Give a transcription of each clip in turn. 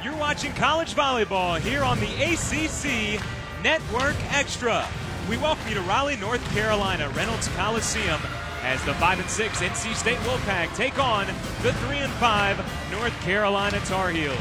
You're watching college volleyball here on the ACC Network Extra. We welcome you to Raleigh, North Carolina, Reynolds Coliseum, as the 5-6 NC State Wolfpack take on the 3-5 North Carolina Tar Heels.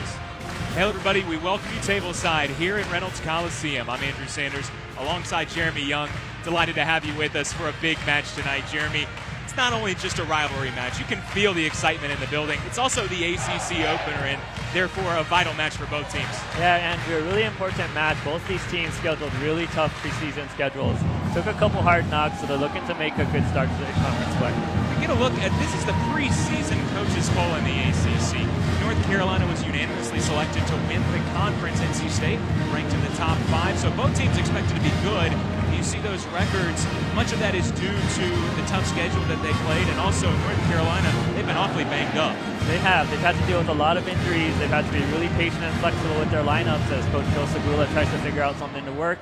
Hey everybody, we welcome you tableside here at Reynolds Coliseum. I'm Andrew Sanders alongside Jeremy Young. Delighted to have you with us for a big match tonight, Jeremy. It's not only just a rivalry match. You can feel the excitement in the building. It's also the ACC opener and therefore a vital match for both teams. Yeah, Andrew, a really important match. Both these teams scheduled really tough preseason schedules. Took a couple hard knocks, so they're looking to make a good start to the conference play. We get a look at this is the preseason coaches poll in the ACC. North Carolina was unanimously selected to win the conference. NC State ranked in the top 5, so both teams expected to be good. You see those records, much of that is due to the tough schedule that they played, and also North Carolina, they've been awfully banged up. They have. They've had to deal with a lot of injuries. They've had to be really patient and flexible with their lineups as Coach Joe Segula tries to figure out something to work.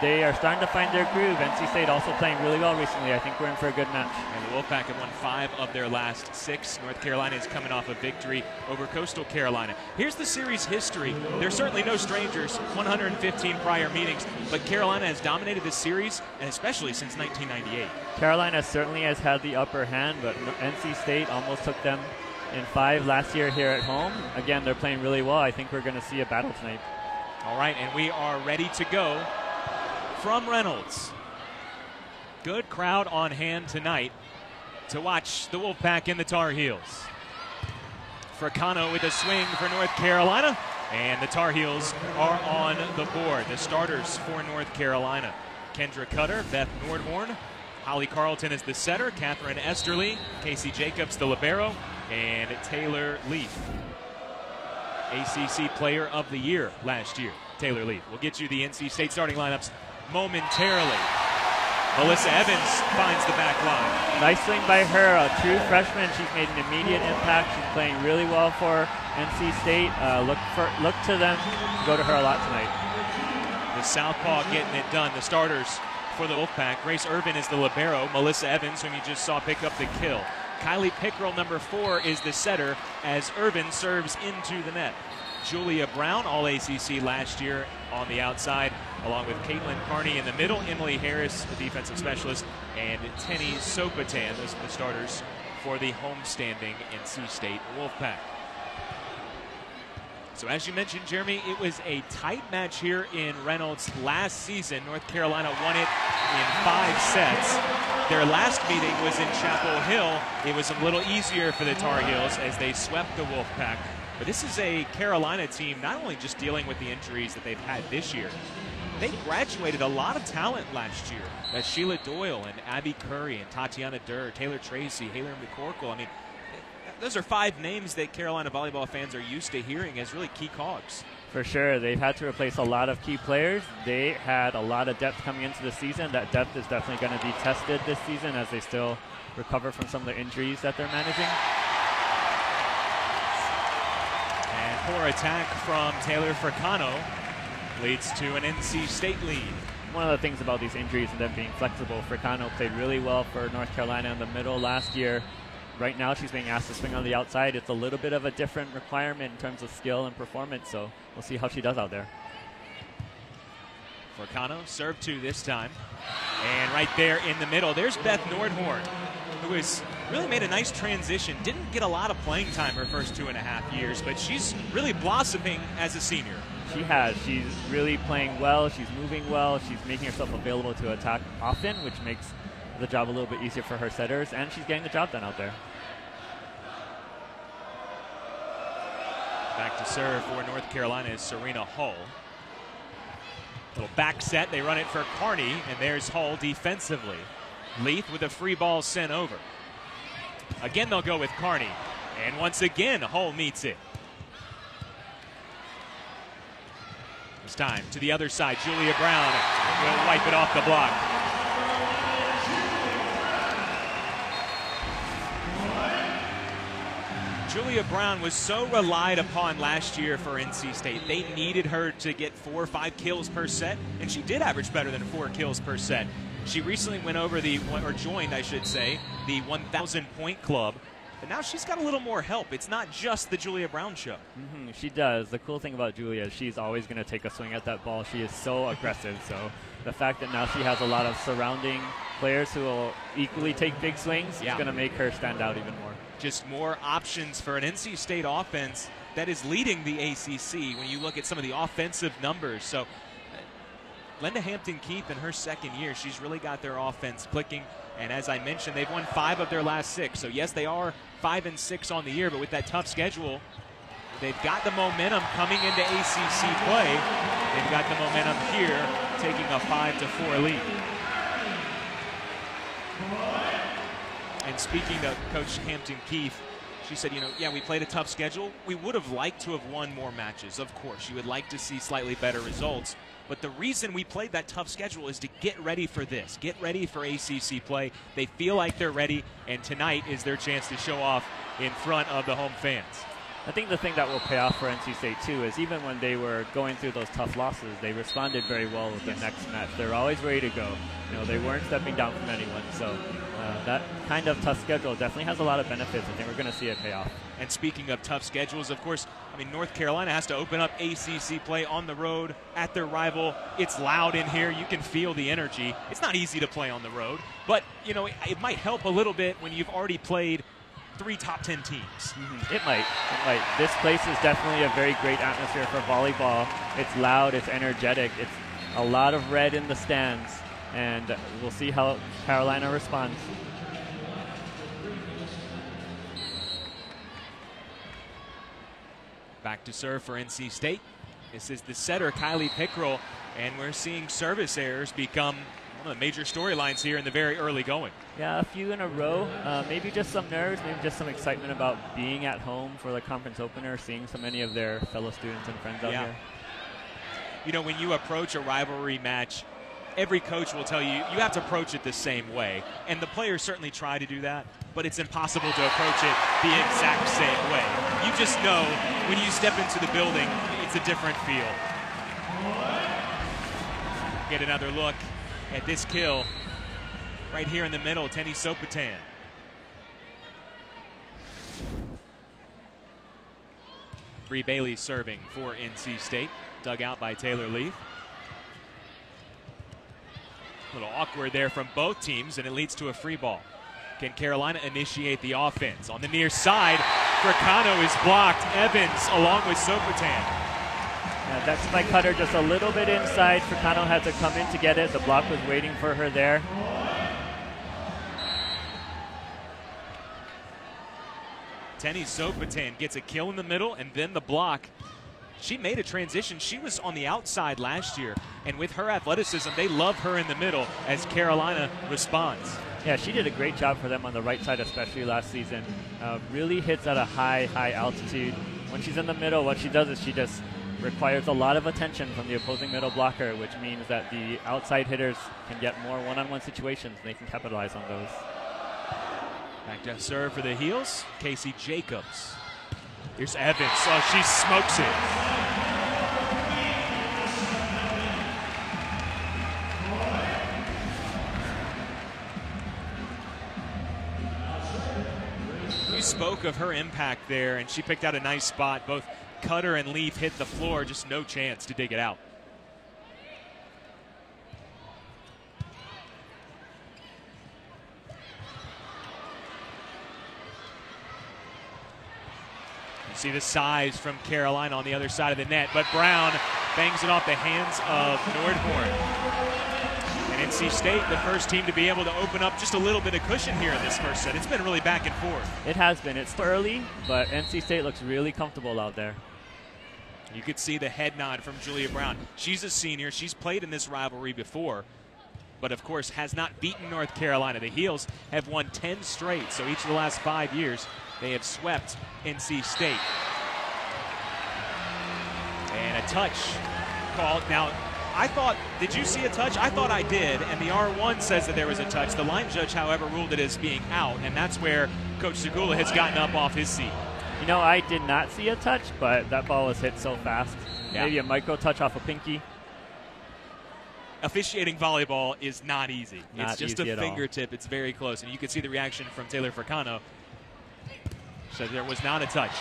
They are starting to find their groove. NC State also playing really well recently. I think we're in for a good match. And the Wolfpack have won 5 of their last 6. North Carolina is coming off a victory over Coastal Carolina. Here's the series history. They're certainly no strangers, 115 prior meetings, but Carolina has dominated this series, and especially since 1998. Carolina certainly has had the upper hand, but NC State almost took them in 5 last year here at home. Again, they're playing really well. I think we're going to see a battle tonight. All right, and we are ready to go from Reynolds. Good crowd on hand tonight to watch the Wolfpack and the Tar Heels. Fricano with a swing for North Carolina, and the Tar Heels are on the board. The starters for North Carolina: Kendra Cutter, Beth Nordhorn, Holly Carlton is the setter, Catherine Esterly, Casey Jacobs the libero, and Taylor Leaf. ACC Player of the Year last year, Taylor Leaf. We'll get you the NC State starting lineups momentarily. Melissa Evans finds the back line. Nice swing by her, a true freshman. She's made an immediate impact. She's playing really well for NC State. Look to them to go to her a lot tonight. The southpaw getting it done. The starters for the Wolfpack: Grace Irvin is the libero, Melissa Evans, whom you just saw pick up the kill. Kylie Pickrell, number 4, is the setter as Irvin serves into the net. Julia Brown, all ACC last year on the outside, along with Caitlin Carney in the middle, Emily Harris, the defensive specialist, and Tenny Sopotan. Those are the starters for the homestanding NC State Wolfpack. So as you mentioned, Jeremy, it was a tight match here in Reynolds last season. North Carolina won it in 5 sets. Their last meeting was in Chapel Hill. It was a little easier for the Tar Heels as they swept the Wolfpack. But this is a Carolina team not only just dealing with the injuries that they've had this year, they graduated a lot of talent last year. That's Sheila Doyle and Abby Curry and Tatiana Durr, Taylor Tracy, Hayler McCorkle. I mean, those are 5 names that Carolina volleyball fans are used to hearing as really key cogs. For sure. They've had to replace a lot of key players. They had a lot of depth coming into the season. That depth is definitely going to be tested this season as they still recover from some of the injuries that they're managing. And poor attack from Taylor Fricano leads to an NC State lead. One of the things about these injuries and them being flexible, Fricano played really well for North Carolina in the middle last year. Right now she's being asked to swing on the outside. It's a little bit of a different requirement in terms of skill and performance, so we'll see how she does out there. Fricano serve 2 this time. And right there in the middle, there's Beth Nordhorn, who has really made a nice transition. Didn't get a lot of playing time her first 2.5 years, but she's really blossoming as a senior. She has. She's really playing well. She's moving well. She's making herself available to attack often, which makes the job a little bit easier for her setters, and she's getting the job done out there. Back to serve for North Carolina is Serena Hull. Little back set, they run it for Carney, and there's Hull defensively. Leith with a free ball sent over. Again, they'll go with Carney, and once again, Hull meets it. It's time to the other side. Julia Brown will wipe it off the block. Julia Brown was so relied upon last year for NC State. They needed her to get 4 or 5 kills per set, and she did average better than 4 kills per set. She recently went over joined, I should say, the 1,000 point club but now she's got a little more help. It's not just the Julia Brown show. She does. The cool thing about Julia is she's always going to take a swing at that ball. She is so aggressive. So the fact that now she has a lot of surrounding players who will equally take big swings is going to make her stand out even more. Just more options for an NC State offense that is leading the ACC when you look at some of the offensive numbers. So Linda Hampton-Keith in her second year, she's really got their offense clicking. And as I mentioned, they've won 5 of their last 6. So yes, they are 5-6 on the year, but with that tough schedule, they've got the momentum coming into ACC play. They've got the momentum here, taking a 5-4 lead. And speaking to Coach Hampton-Keith, she said, yeah, we played a tough schedule. We would have liked to have won more matches, of course. You would like to see slightly better results. But the reason we played that tough schedule is to get ready for this, get ready for ACC play. They feel like they're ready, and tonight is their chance to show off in front of the home fans. I think the thing that will pay off for NC State, too, is even when they were going through those tough losses, they responded very well with the next match. They're always ready to go. They weren't stepping down from anyone. So that kind of tough schedule definitely has a lot of benefits. I think we're going to see it pay off. And speaking of tough schedules, of course, North Carolina has to open up ACC play on the road at their rival. It's loud in here. You can feel the energy. It's not easy to play on the road, but, it might help a little bit when you've already played 3 top 10 teams. It might. This place is definitely a very great atmosphere for volleyball. It's loud, it's energetic, it's a lot of red in the stands, and we'll see how Carolina responds. Back to serve for NC State. This is the setter, Kylie Pickrell, and we're seeing service errors become one of the major storylines here in the very early going. Yeah, a few in a row. Maybe just some nerves, maybe just some excitement about being at home for the conference opener, seeing so many of their fellow students and friends out here. When you approach a rivalry match, every coach will tell you you have to approach it the same way. And the players certainly try to do that, but it's impossible to approach it the exact same way. You just know when you step into the building, it's a different feel. Get another look at this kill right here in the middle, Tenny Sopotan. Bree Bailey serving for NC State, dug out by Taylor Leaf. A little awkward there from both teams, and it leads to a free ball. Can Carolina initiate the offense? On the near side, Fricano is blocked. Evans along with Sopotan. Yeah, that's my cutter just a little bit inside. Fricano had to come in to get it. The block was waiting for her there. Tenny Sopotan gets a kill in the middle, and then the block. She made a transition. She was on the outside last year, and with her athleticism, they love her in the middle as Carolina responds. Yeah, she did a great job for them on the right side, especially last season. Really hits at a high altitude. When she's in the middle, what she does is she just requires a lot of attention from the opposing middle blocker, which means that the outside hitters can get more one-on-one situations, and they can capitalize on those. Back to serve for the Heels, Casey Jacobs. Here's Evans. Oh, she smokes it. You spoke of her impact there, and she picked out a nice spot. Both Cutter and Leaf hit the floor, just no chance to dig it out. See the size from Carolina on the other side of the net, but Brown bangs it off the hands of Nordhorn. And NC State, the first team to be able to open up just a little bit of cushion here in this first set. It's been really back and forth. It has been. It's early, but NC State looks really comfortable out there. You could see the head nod from Julia Brown. She's a senior. She's played in this rivalry before, but of course has not beaten North Carolina. The Heels have won 10 straight, so each of the last 5 years they have swept NC State. And a touch called. Now, I thought, did you see a touch? I thought I did, and the R1 says that there was a touch. The line judge, however, ruled it as being out, and that's where Coach Segula has gotten up off his seat. You know, I did not see a touch, but that ball was hit so fast. Yeah. Maybe a micro touch off a pinky. Officiating volleyball is not easy. Not it's just easy a fingertip. It's very close, and you can see the reaction from Taylor Fricano. So there was not a touch.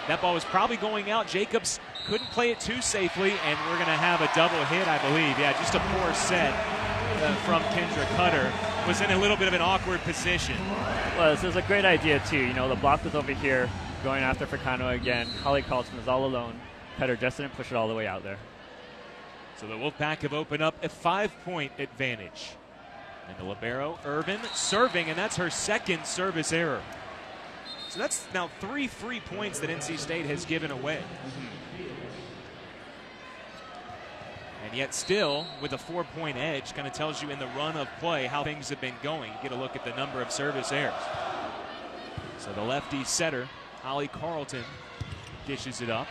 That ball was probably going out. Jacobs couldn't play it too safely, and we're going to have a double hit, I believe. Yeah, just a poor set from Kendra Cutter. Was in a little bit of an awkward position. Well, this is a great idea, too. You know, the block was over here, going after Fricano again. Holly Carlson was all alone. Cutter just didn't push it all the way out there. So the Wolfpack have opened up a 5-point advantage. And the libero, Irvin, serving, and that's her second service error. So that's now 3 free points that NC State has given away. And yet still, with a 4-point edge, kind of tells you in the run of play how things have been going. Get a look at the number of service errors. So the lefty setter, Holly Carlton, dishes it up.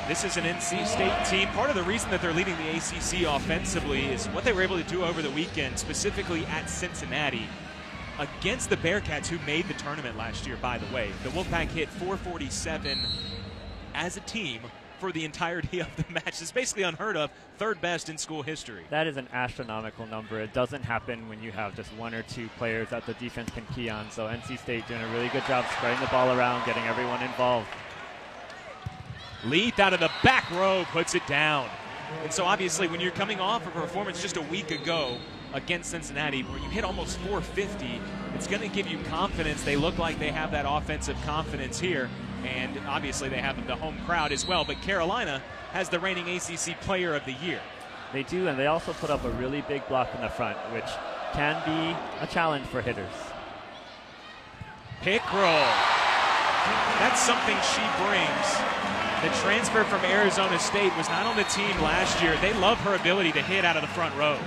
This is an NC State team. Part of the reason that they're leading the ACC offensively is what they were able to do over the weekend, specifically at Cincinnati, against the Bearcats, who made the tournament last year, by the way. The Wolfpack hit 447 as a team for the entirety of the match. It's basically unheard of, third best in school history. That is an astronomical number. It doesn't happen when you have just 1 or 2 players that the defense can key on. So NC State doing a really good job spreading the ball around, getting everyone involved. Leith out of the back row puts it down. And so obviously when you're coming off of a performance just a week ago against Cincinnati where you hit almost 450, it's going to give you confidence. They look like they have that offensive confidence here, and obviously they have the home crowd as well. But Carolina has the reigning ACC Player of the Year. They do, and they also put up a really big block in the front, which can be a challenge for hitters. Pick roll. That's something she brings. The transfer from Arizona State was not on the team last year. They love her ability to hit out of the front row.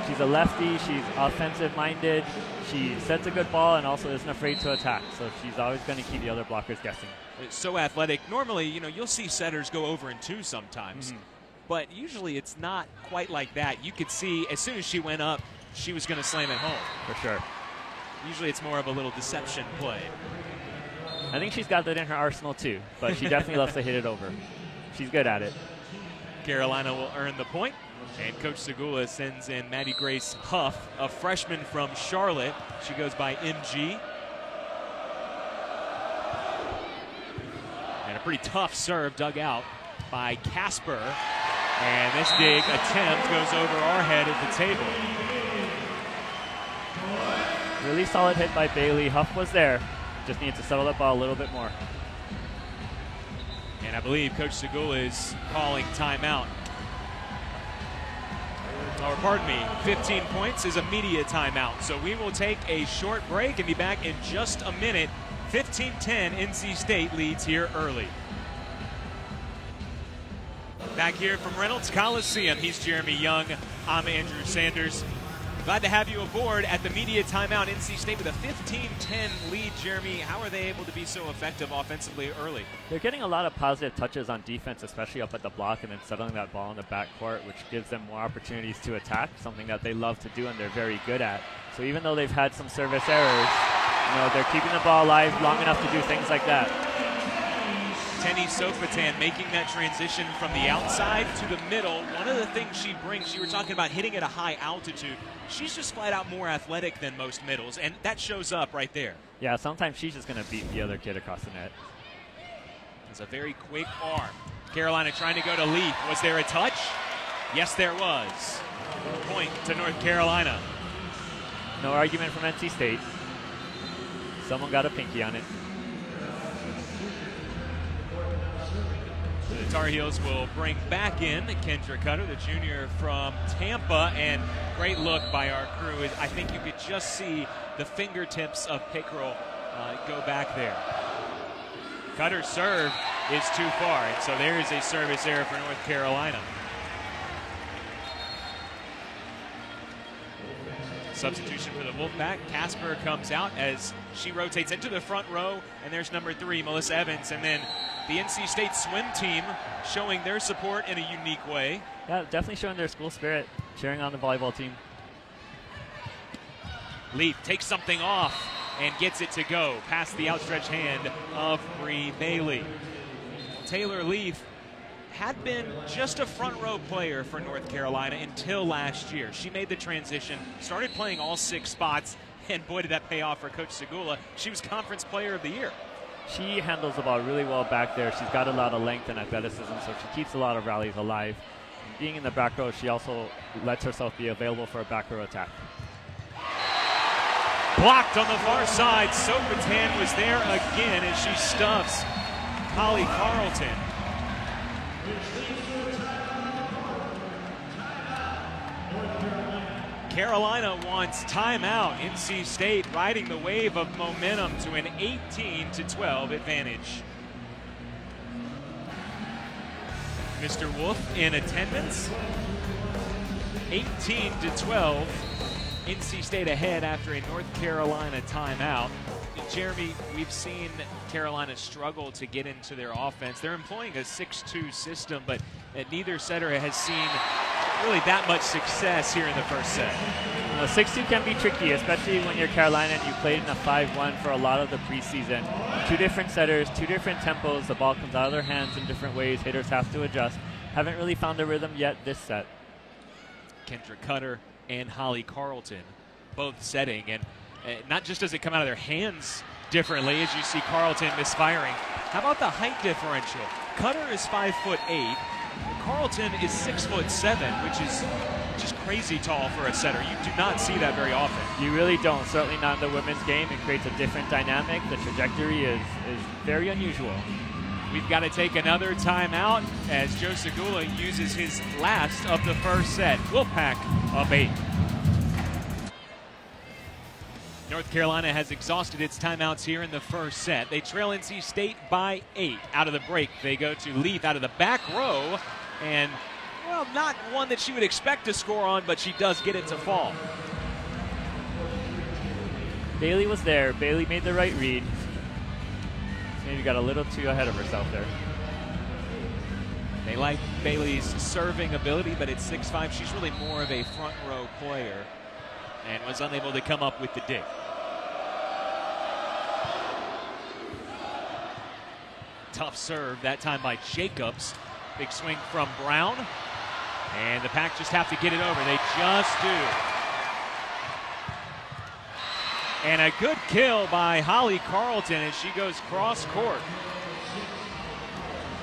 She's a lefty. She's offensive-minded. She sets a good ball and also isn't afraid to attack. So she's always going to keep the other blockers guessing. It's so athletic. Normally, you know, you'll see setters go over in 2 sometimes. But usually it's not quite like that. You could see as soon as she went up, she was going to slam it home. For sure. Usually it's more of a little deception play. I think she's got that in her arsenal too, but she definitely loves to hit it over. She's good at it. Carolina will earn the point, and Coach Segula sends in Maddie Grace Huff, a freshman from Charlotte. She goes by MG. And a pretty tough serve dug out by Casper. And this dig attempt goes over our head at the table. Really solid hit by Bailey. Huff was there. Just needs to settle that ball a little bit more. And I believe Coach Segula is calling timeout. Or pardon me, 15 points is a media timeout. So we will take a short break and be back in just a minute. 15-10, NC State leads here early. Back here from Reynolds Coliseum, he's Jeremy Young. I'm Andrew Sanders. Glad to have you aboard at the media timeout. NC State with a 15-10 lead. Jeremy, how are they able to be so effective offensively early? They're getting a lot of positive touches on defense, especially up at the block, and then settling that ball in the backcourt, which gives them more opportunities to attack, something that they love to do and they're very good at. So even though they've had some service errors, you know, they're keeping the ball alive long enough to do things like that. Tenny Sofatan making that transition from the outside to the middle. One of the things she brings, you were talking about hitting at a high altitude. She's just flat out more athletic than most middles, and that shows up right there. Yeah, sometimes she's just going to beat the other kid across the net. It's a very quick arm. Carolina trying to go to Leith. Was there a touch? Yes, there was. Point to North Carolina. No argument from NC State. Someone got a pinky on it. The Tar Heels will bring back in Kendra Cutter, the junior from Tampa, and great look by our crew. I think you could just see the fingertips of Pickrell go back there. Cutter's serve is too far, and so there is a service error for North Carolina. Substitution for the Wolfpack. Casper comes out as she rotates into the front row, and there's number 3, Melissa Evans, and then the NC State swim team showing their support in a unique way. Yeah, definitely showing their school spirit, cheering on the volleyball team. Leith takes something off and gets it to go past the outstretched hand of Bree Bailey. Taylor Leith had been just a front row player for North Carolina until last year. She made the transition, started playing all 6 spots, and boy, did that pay off for Coach Segula. She was Conference Player of the Year. She handles the ball really well back there. She's got a lot of length and athleticism, so she keeps a lot of rallies alive. And being in the back row, she also lets herself be available for a back row attack. Blocked on the far side. Sopatan was there again as she stuffs Holly Carlton. Carolina wants timeout. NC State riding the wave of momentum to an 18-12 advantage. Mr. Wolf in attendance. 18-12. NC State ahead after a North Carolina timeout. Jeremy, we've seen Carolina struggle to get into their offense. They're employing a 6-2 system, but neither setter has seen really that much success here in the first set. 6-2 can be tricky, especially when you're Carolina and you played in a 5-1 for a lot of the preseason. 2 different setters, 2 different tempos. The ball comes out of their hands in different ways. Hitters have to adjust. Haven't really found a rhythm yet this set. Kendra Cutter and Holly Carlton both setting, and not just does it come out of their hands differently as you see Carlton misfiring. How about the height differential? Cutter is 5'8". Carlton is 6'7", which is just crazy tall for a setter. You do not see that very often. You really don't. Certainly not in the women's game. It creates a different dynamic. The trajectory is very unusual. We've got to take another timeout as Joe Segula uses his last of the first set. Wolfpack up 8. North Carolina has exhausted its timeouts here in the first set. They trail NC State by 8. Out of the break, they go to Leaf out of the back row, and, well, not one that she would expect to score on, but she does get it to fall. Bailey was there. Bailey made the right read. Maybe got a little too ahead of herself there. They like Bailey's serving ability, but at 6'5", she's really more of a front row player and was unable to come up with the dig. Tough serve, that time by Jacobs. Big swing from Brown. And the Pack just have to get it over. They just do. And a good kill by Holly Carlton as she goes cross court.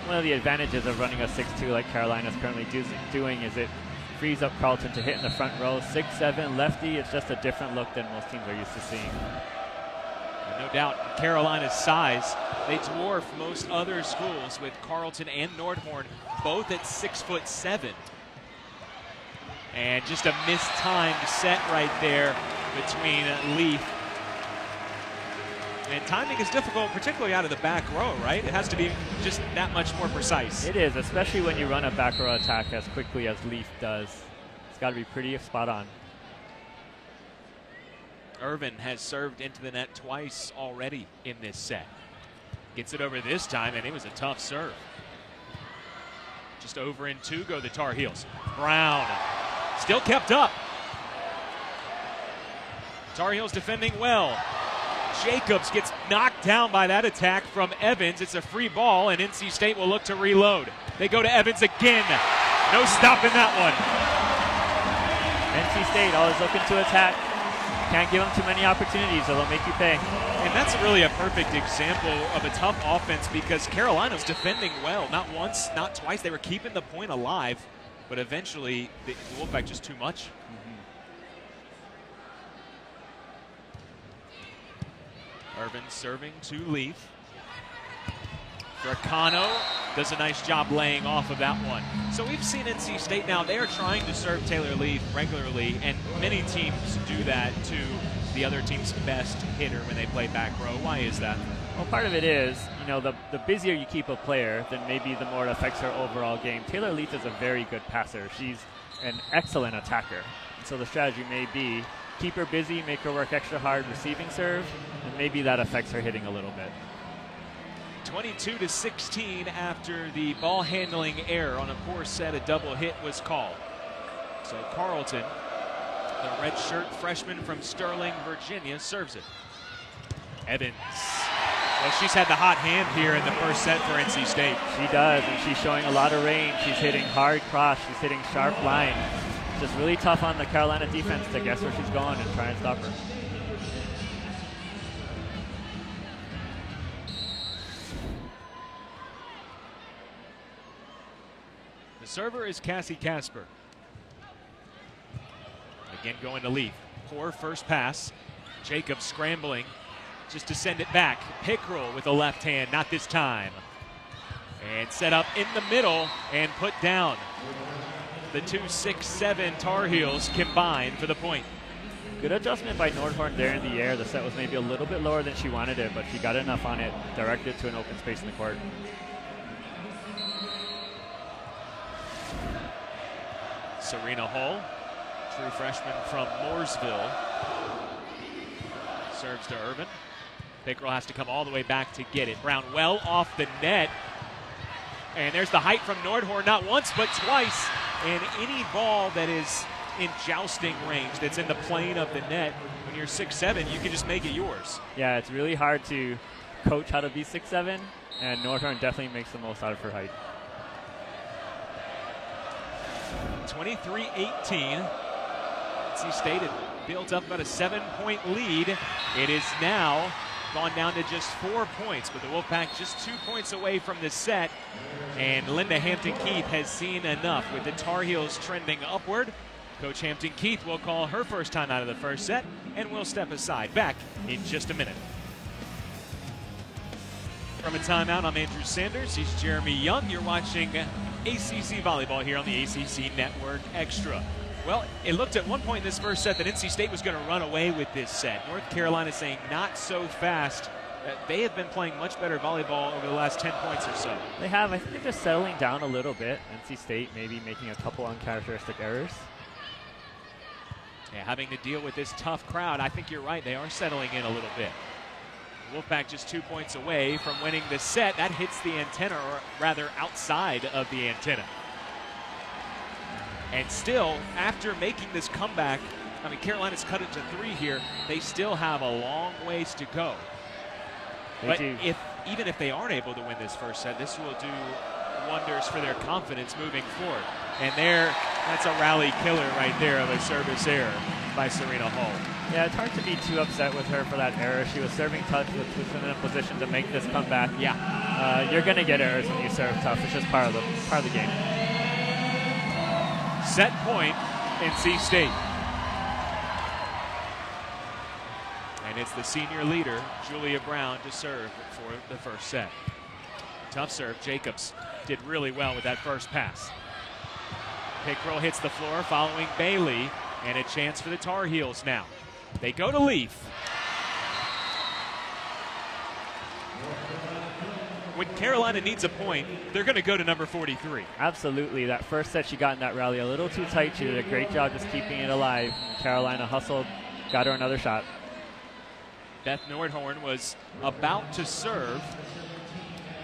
One of the advantages of running a 6-2 like Carolina's currently doing is it frees up Carlton to hit in the front row. 6'7", lefty. It's just a different look than most teams are used to seeing. And no doubt Carolina's size, they dwarf most other schools with Carleton and Nordhorn both at 6'7". And just a mistimed set right there between Leaf. And timing is difficult, particularly out of the back row, right? It has to be just that much more precise. It is, especially when you run a back row attack as quickly as Leaf does. It's got to be pretty spot on. Irvin has served into the net twice already in this set. Gets it over this time, and it was a tough serve. Just over in 2 go the Tar Heels. Brown still kept up. Tar Heels defending well. Jacobs gets knocked down by that attack from Evans. It's a free ball, and NC State will look to reload. They go to Evans again. No stopping that one. NC State always looking to attack. Can't give them too many opportunities, or they'll make you pay. And that's really a perfect example of a tough offense because Carolina's defending well. Not once, not twice. They were keeping the point alive, but eventually the Wolfpack just too much. Irvin serving to Leaf. Dracano does a nice job laying off of that one. So we've seen NC State now, they are trying to serve Taylor Leaf regularly, and many teams do that to the other team's best hitter when they play back row. Why is that? Well, part of it is, you know, the busier you keep a player, then maybe the more it affects her overall game. Taylor Leaf is a very good passer. She's an excellent attacker. And so the strategy may be keep her busy, make her work extra hard receiving serve, and maybe that affects her hitting a little bit. 22-16 after the ball handling error on a poor set. A double hit was called. So Carlton, the redshirt freshman from Sterling, Virginia, serves it. Evans Well, she's had the hot hand here in the first set for NC State. She does, and she's showing a lot of range. She's hitting hard cross. She's hitting sharp line. It's just really tough on the Carolina defense to guess where she's going and try and stop her. The server is Cassie Casper. Again going to lead. Poor first pass. Jacobs scrambling just to send it back. Pickrell with a left hand, not this time. And set up in the middle and put down. The 2-6-7 Tar Heels combine for the point. Good adjustment by Nordhorn there in the air. The set was maybe a little bit lower than she wanted it, but she got enough on it, directed to an open space in the court. Serena Hull, true freshman from Mooresville, serves to Irvin. Pickrell has to come all the way back to get it. Brown well off the net. And there's the height from Nordhorn, not once but twice. And any ball that is in jousting range, that's in the plane of the net, when you're 6'7", you can just make it yours. Yeah, it's really hard to coach how to be 6'7", and Nordhorn definitely makes the most out of her height. 23-18. NC State had built up about a 7-point lead. It is now gone down to just 4 points, but the Wolfpack just 2 points away from the set. And Linda Hampton-Keith has seen enough with the Tar Heels trending upward. Coach Hampton-Keith will call her first time out of the first set, and we'll step aside. Back in just a minute. From a timeout, I'm Andrew Sanders. He's Jeremy Young. You're watching ACC Volleyball here on the ACC Network Extra. Well, it looked at one point in this first set that NC State was going to run away with this set. North Carolina saying not so fast. They have been playing much better volleyball over the last 10 points or so. They have. I think they're just settling down a little bit. NC State maybe making a couple uncharacteristic errors. Yeah, having to deal with this tough crowd, I think you're right. They are settling in a little bit. Wolfpack just 2 points away from winning the set. That hits the antenna, or rather outside of the antenna. And still, after making this comeback, I mean, Carolina's cut it to 3 here. They still have a long ways to go. But even if they aren't able to win this first set, this will do wonders for their confidence moving forward. And that's a rally killer right there of a service error by Serena Hull. Yeah, it's hard to be too upset with her for that error. She was serving tough, was in a position to make this comeback. Yeah, you're going to get errors when you serve tough. It's just part of the game. Set point, NC State. And it's the senior leader, Julia Brown, to serve for the first set. Tough serve. Jacobs did really well with that first pass. Pickrell hits the floor following Bailey, and a chance for the Tar Heels now. They go to Leaf. When Carolina needs a point, they're going to go to number 43. Absolutely. That first set she got in that rally a little too tight. She did a great job just keeping it alive. Carolina hustled, got her another shot. Beth Nordhorn was about to serve,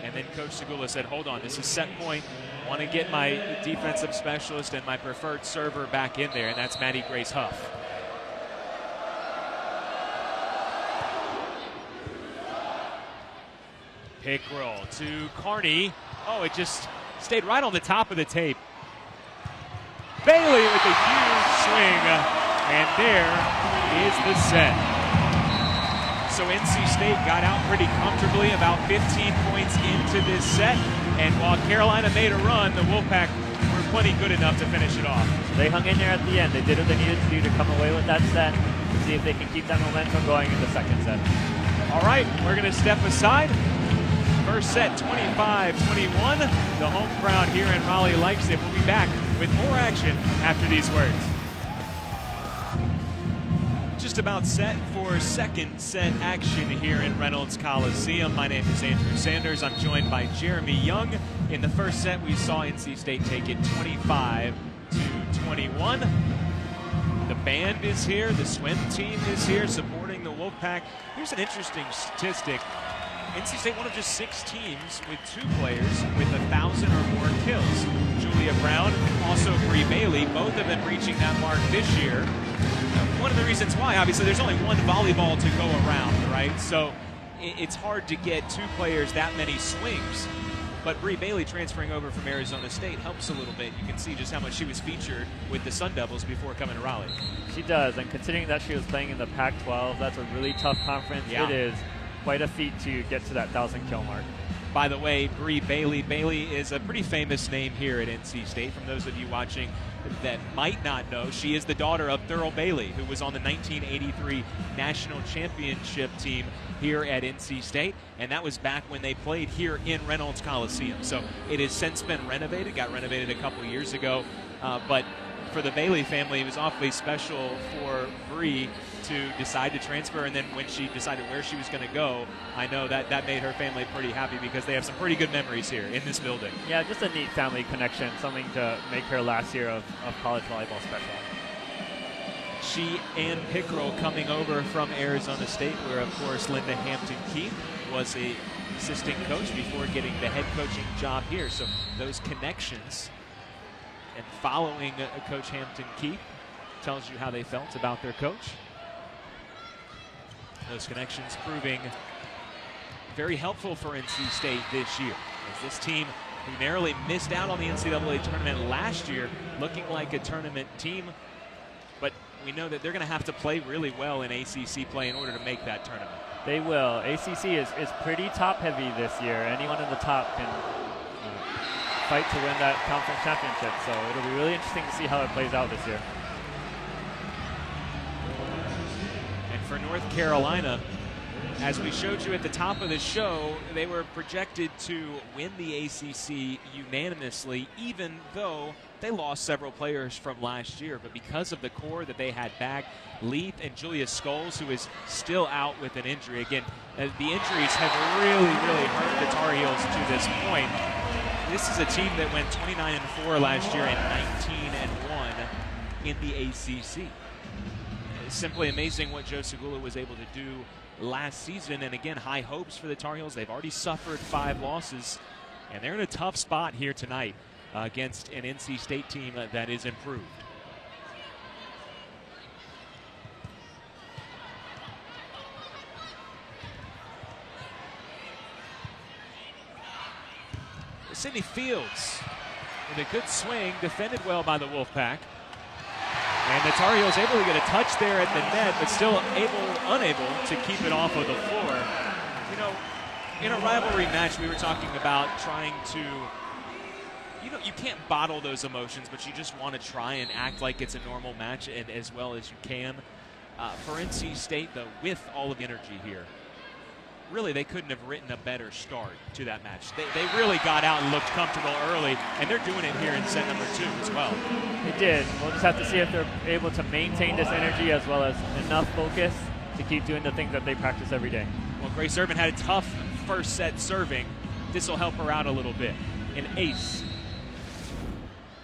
and then Coach Segula said, hold on, this is set point. I want to get my defensive specialist and my preferred server back in there, and that's Maddie Grace Huff. Pickrell to Carney. Oh, it just stayed right on the top of the tape. Bailey with a huge swing, and there is the set. So NC State got out pretty comfortably, about 15 points into this set. And while Carolina made a run, the Wolfpack were plenty good enough to finish it off. They hung in there at the end. They did what they needed to do to come away with that set, to see if they can keep that momentum going in the second set. All right, we're going to step aside. First set, 25-21. The home crowd here in Raleigh likes it. We'll be back with more action after these words. Just about set for second set action here in Reynolds Coliseum. My name is Andrew Sanders. I'm joined by Jeremy Young. In the first set, we saw NC State take it 25-21. The band is here. The swim team is here supporting the Wolfpack. Here's an interesting statistic. NC State, one of just 6 teams with 2 players with 1,000 or more kills. Julia Brown, also Bree Bailey, both have been reaching that mark this year. One of the reasons why, obviously, there's only one volleyball to go around, right? So it's hard to get two players that many swings. But Bree Bailey transferring over from Arizona State helps a little bit. You can see just how much she was featured with the Sun Devils before coming to Raleigh. She does, and considering that she was playing in the Pac-12, that's a really tough conference. Yeah. It is quite a feat to get to that 1,000-kill mark. By the way, Bree Bailey. Bailey is a pretty famous name here at NC State. From those of you watching that might not know, she is the daughter of Thurl Bailey, who was on the 1983 National Championship team here at NC State, and that was back when they played here in Reynolds Coliseum. So it has since been renovated, got renovated a couple years ago, but for the Bailey family, it was awfully special for Bree to decide to transfer, and then when she decided where she was going to go, I know that made her family pretty happy because they have some pretty good memories here in this building. Yeah, just a neat family connection, something to make her last year of college volleyball special. She and Pickrell coming over from Arizona State, where, of course, Linda Hampton-Keith was a assistant coach before getting the head coaching job here. So those connections and following Coach Hampton-Keith tells you how they felt about their coach. Those connections proving very helpful for NC State this year, as this team, who narrowly missed out on the NCAA tournament last year, looking like a tournament team, but we know that they're going to have to play really well in ACC play in order to make that tournament. They will. ACC is pretty top-heavy this year. Anyone in the top can fight to win that conference championship, so it'll be really interesting to see how it plays out this year. For North Carolina, as we showed you at the top of the show, they were projected to win the ACC unanimously, even though they lost several players from last year. But because of the core that they had back, Leith and Julia Scholes, who is still out with an injury. Again, the injuries have really hurt the Tar Heels to this point. This is a team that went 29-4 last year and 19-1 in the ACC. Simply amazing what Joe Segula was able to do last season, and again, high hopes for the Tar Heels. They've already suffered 5 losses, and they're in a tough spot here tonight against an NC State team that is improved. Sydney Fields with a good swing, defended well by the Wolfpack. And the Tar Heels able to get a touch there at the net, but still unable to keep it off of the floor. You know, in a rivalry match, we were talking about trying to, you can't bottle those emotions, but you just want to try and act like it's a normal match and as well as you can. For NC State, though, with all of the energy here, really they couldn't have written a better start to that match. They really got out and looked comfortable early, and they're doing it here in set number 2 as well. They did. We'll just have to see if they're able to maintain this energy as well as enough focus to keep doing the things that they practice every day. Well, Grace Irvin had a tough first set serving. This will help her out a little bit. An ace.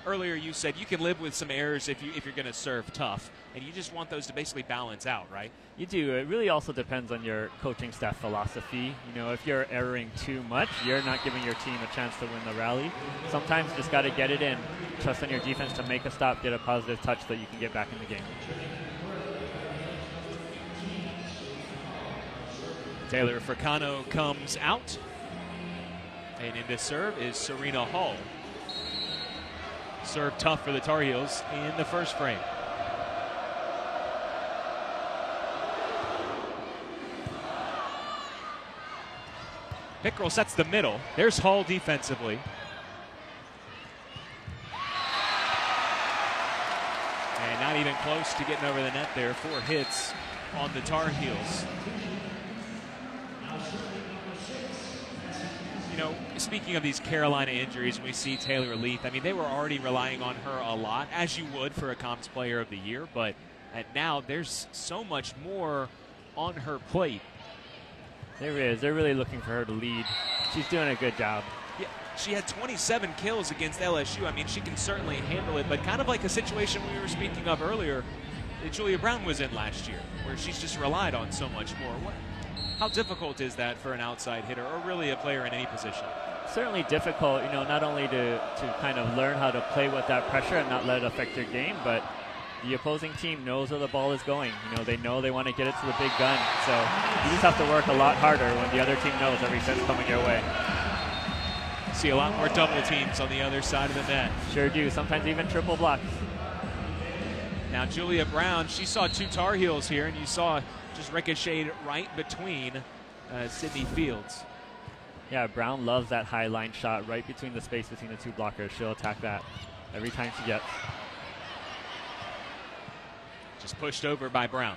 Earlier you said you can live with some errors if you're going to serve tough, and you just want those to basically balance out, right? You do. It really also depends on your coaching staff philosophy. You know, if you're erring too much, you're not giving your team a chance to win the rally. Sometimes you just got to get it in. Trust on your defense to make a stop, get a positive touch so that you can get back in the game. Taylor Fricano comes out, and in this serve is Serena Hall. Serve tough for the Tar Heels in the first frame. Pickrell sets the middle. There's Hall defensively. And not even close to getting over the net there. 4 hits on the Tar Heels. You know, speaking of these Carolina injuries, we see Taylor Leith. I mean, they were already relying on her a lot, as you would for a Comps Player of the Year, but now there's so much more on her plate. There is. They're really looking for her to lead. She's doing a good job. Yeah, she had 27 kills against LSU. I mean, she can certainly handle it, but kind of like a situation we were speaking of earlier that Julia Brown was in last year, where she's just relied on so much more. How difficult is that for an outside hitter, or really a player in any position? Certainly difficult, you know, not only to kind of learn how to play with that pressure and not let it affect your game, but the opposing team knows where the ball is going. You know, they know they want to get it to the big gun. So you just have to work a lot harder when the other team knows every set's coming your way. See a lot more double teams on the other side of the net. Sure do. Sometimes even triple blocks. Now Julia Brown, she saw two Tar Heels here, and you saw just ricocheted right between Sydney Fields. Yeah, Brown loves that high line shot right between the space between the two blockers. She'll attack that every time she gets. Just pushed over by Brown.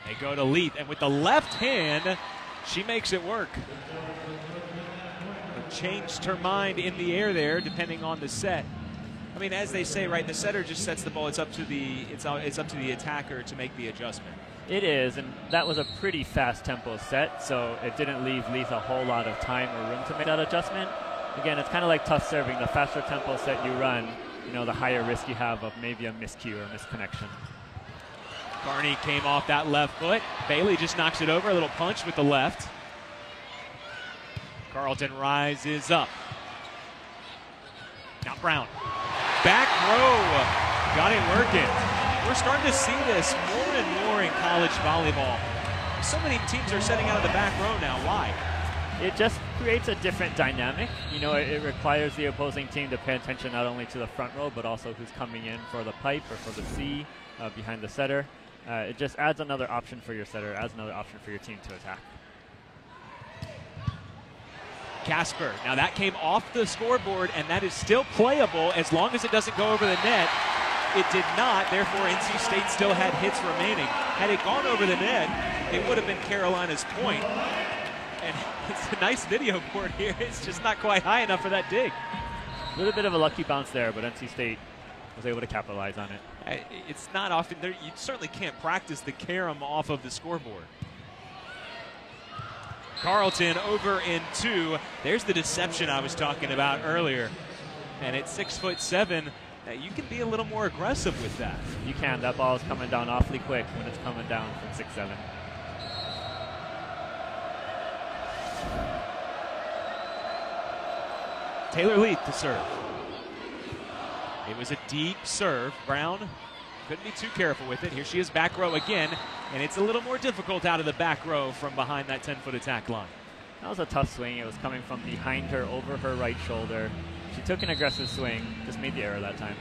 They go to Leith, and with the left hand, she makes it work. Changed her mind in the air there, depending on the set. I mean, as they say, right, the setter just sets the ball. It's up to the attacker to make the adjustment. It is, and that was a pretty fast tempo set, so it didn't leave Leith a whole lot of time or room to make that adjustment. Again, it's kind of like tough serving. The faster tempo set you run, you know, the higher risk you have of maybe a miscue or misconnection. Carney came off that left foot. Bailey just knocks it over, a little punch with the left. Carlton rises up. Now Brown. Back row. Got it working. We're starting to see this more and more in college volleyball. So many teams are setting out of the back row now. Why? It just creates a different dynamic. You know, it requires the opposing team to pay attention not only to the front row, but also who's coming in for the pipe or for the C behind the setter. It just adds another option for your setter, adds another option for your team to attack. Casper. Now that came off the scoreboard, and that is still playable as long as it doesn't go over the net. It did not, therefore NC State still had hits remaining. Had it gone over the net, it would have been Carolina's point. And it's a nice video board here. It's just not quite high enough for that dig. A little bit of a lucky bounce there, but NC State was able to capitalize on it. It's not often there. You certainly can't practice the carom off of the scoreboard. Carlton over in two. There's the deception I was talking about earlier. And at 6'7", you can be a little more aggressive with that. You can. That ball is coming down awfully quick when it's coming down from 6'7". Taylor Leith to serve. It was a deep serve. Brown couldn't be too careful with it. Here she is back row again, and it's a little more difficult out of the back row from behind that 10-foot attack line. That was a tough swing. It was coming from behind her over her right shoulder. She took an aggressive swing, just made the error that time.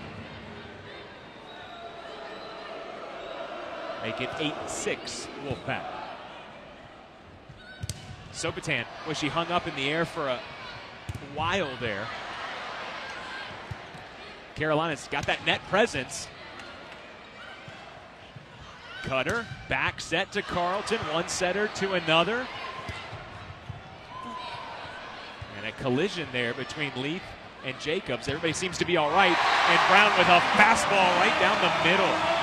Make it 8-6 Wolfpack. Sopitan, was she hung up in the air for a while there. Carolina's got that net presence. Cutter, back set to Carlton, one setter to another. And a collision there between Leith and Jacobs. Everybody seems to be all right. And Brown with a fastball right down the middle.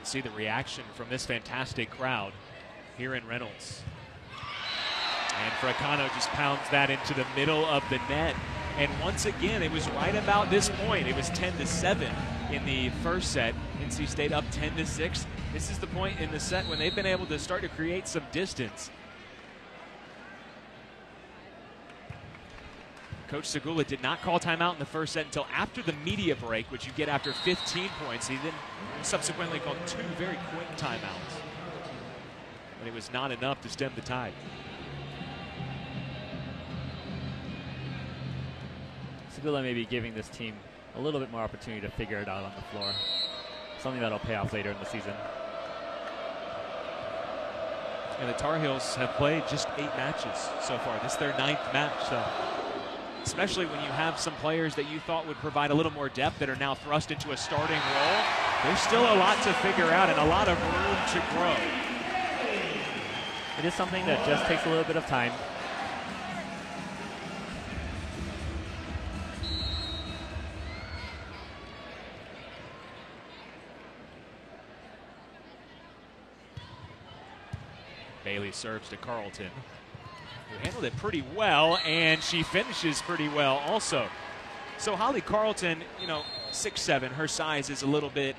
See the reaction from this fantastic crowd here in Reynolds. And Fracano just pounds that into the middle of the net. And once again, it was right about this point. It was 10-7 in the first set. NC State up 10-6. This is the point in the set when they've been able to start to create some distance. Coach Segula did not call timeout in the first set until after the media break, which you get after 15 points. He then subsequently called two very quick timeouts. But it was not enough to stem the tide. Segula may be giving this team a little bit more opportunity to figure it out on the floor. Something that'll pay off later in the season. And the Tar Heels have played just 8 matches so far. This is their 9th match, so especially when you have some players that you thought would provide a little more depth that are now thrust into a starting role. There's still a lot to figure out and a lot of room to grow. It is something that just takes a little bit of time. Bailey serves to Carlton, who handled it pretty well, and she finishes pretty well also. So Holly Carlton, 6'7", her size is a little bit,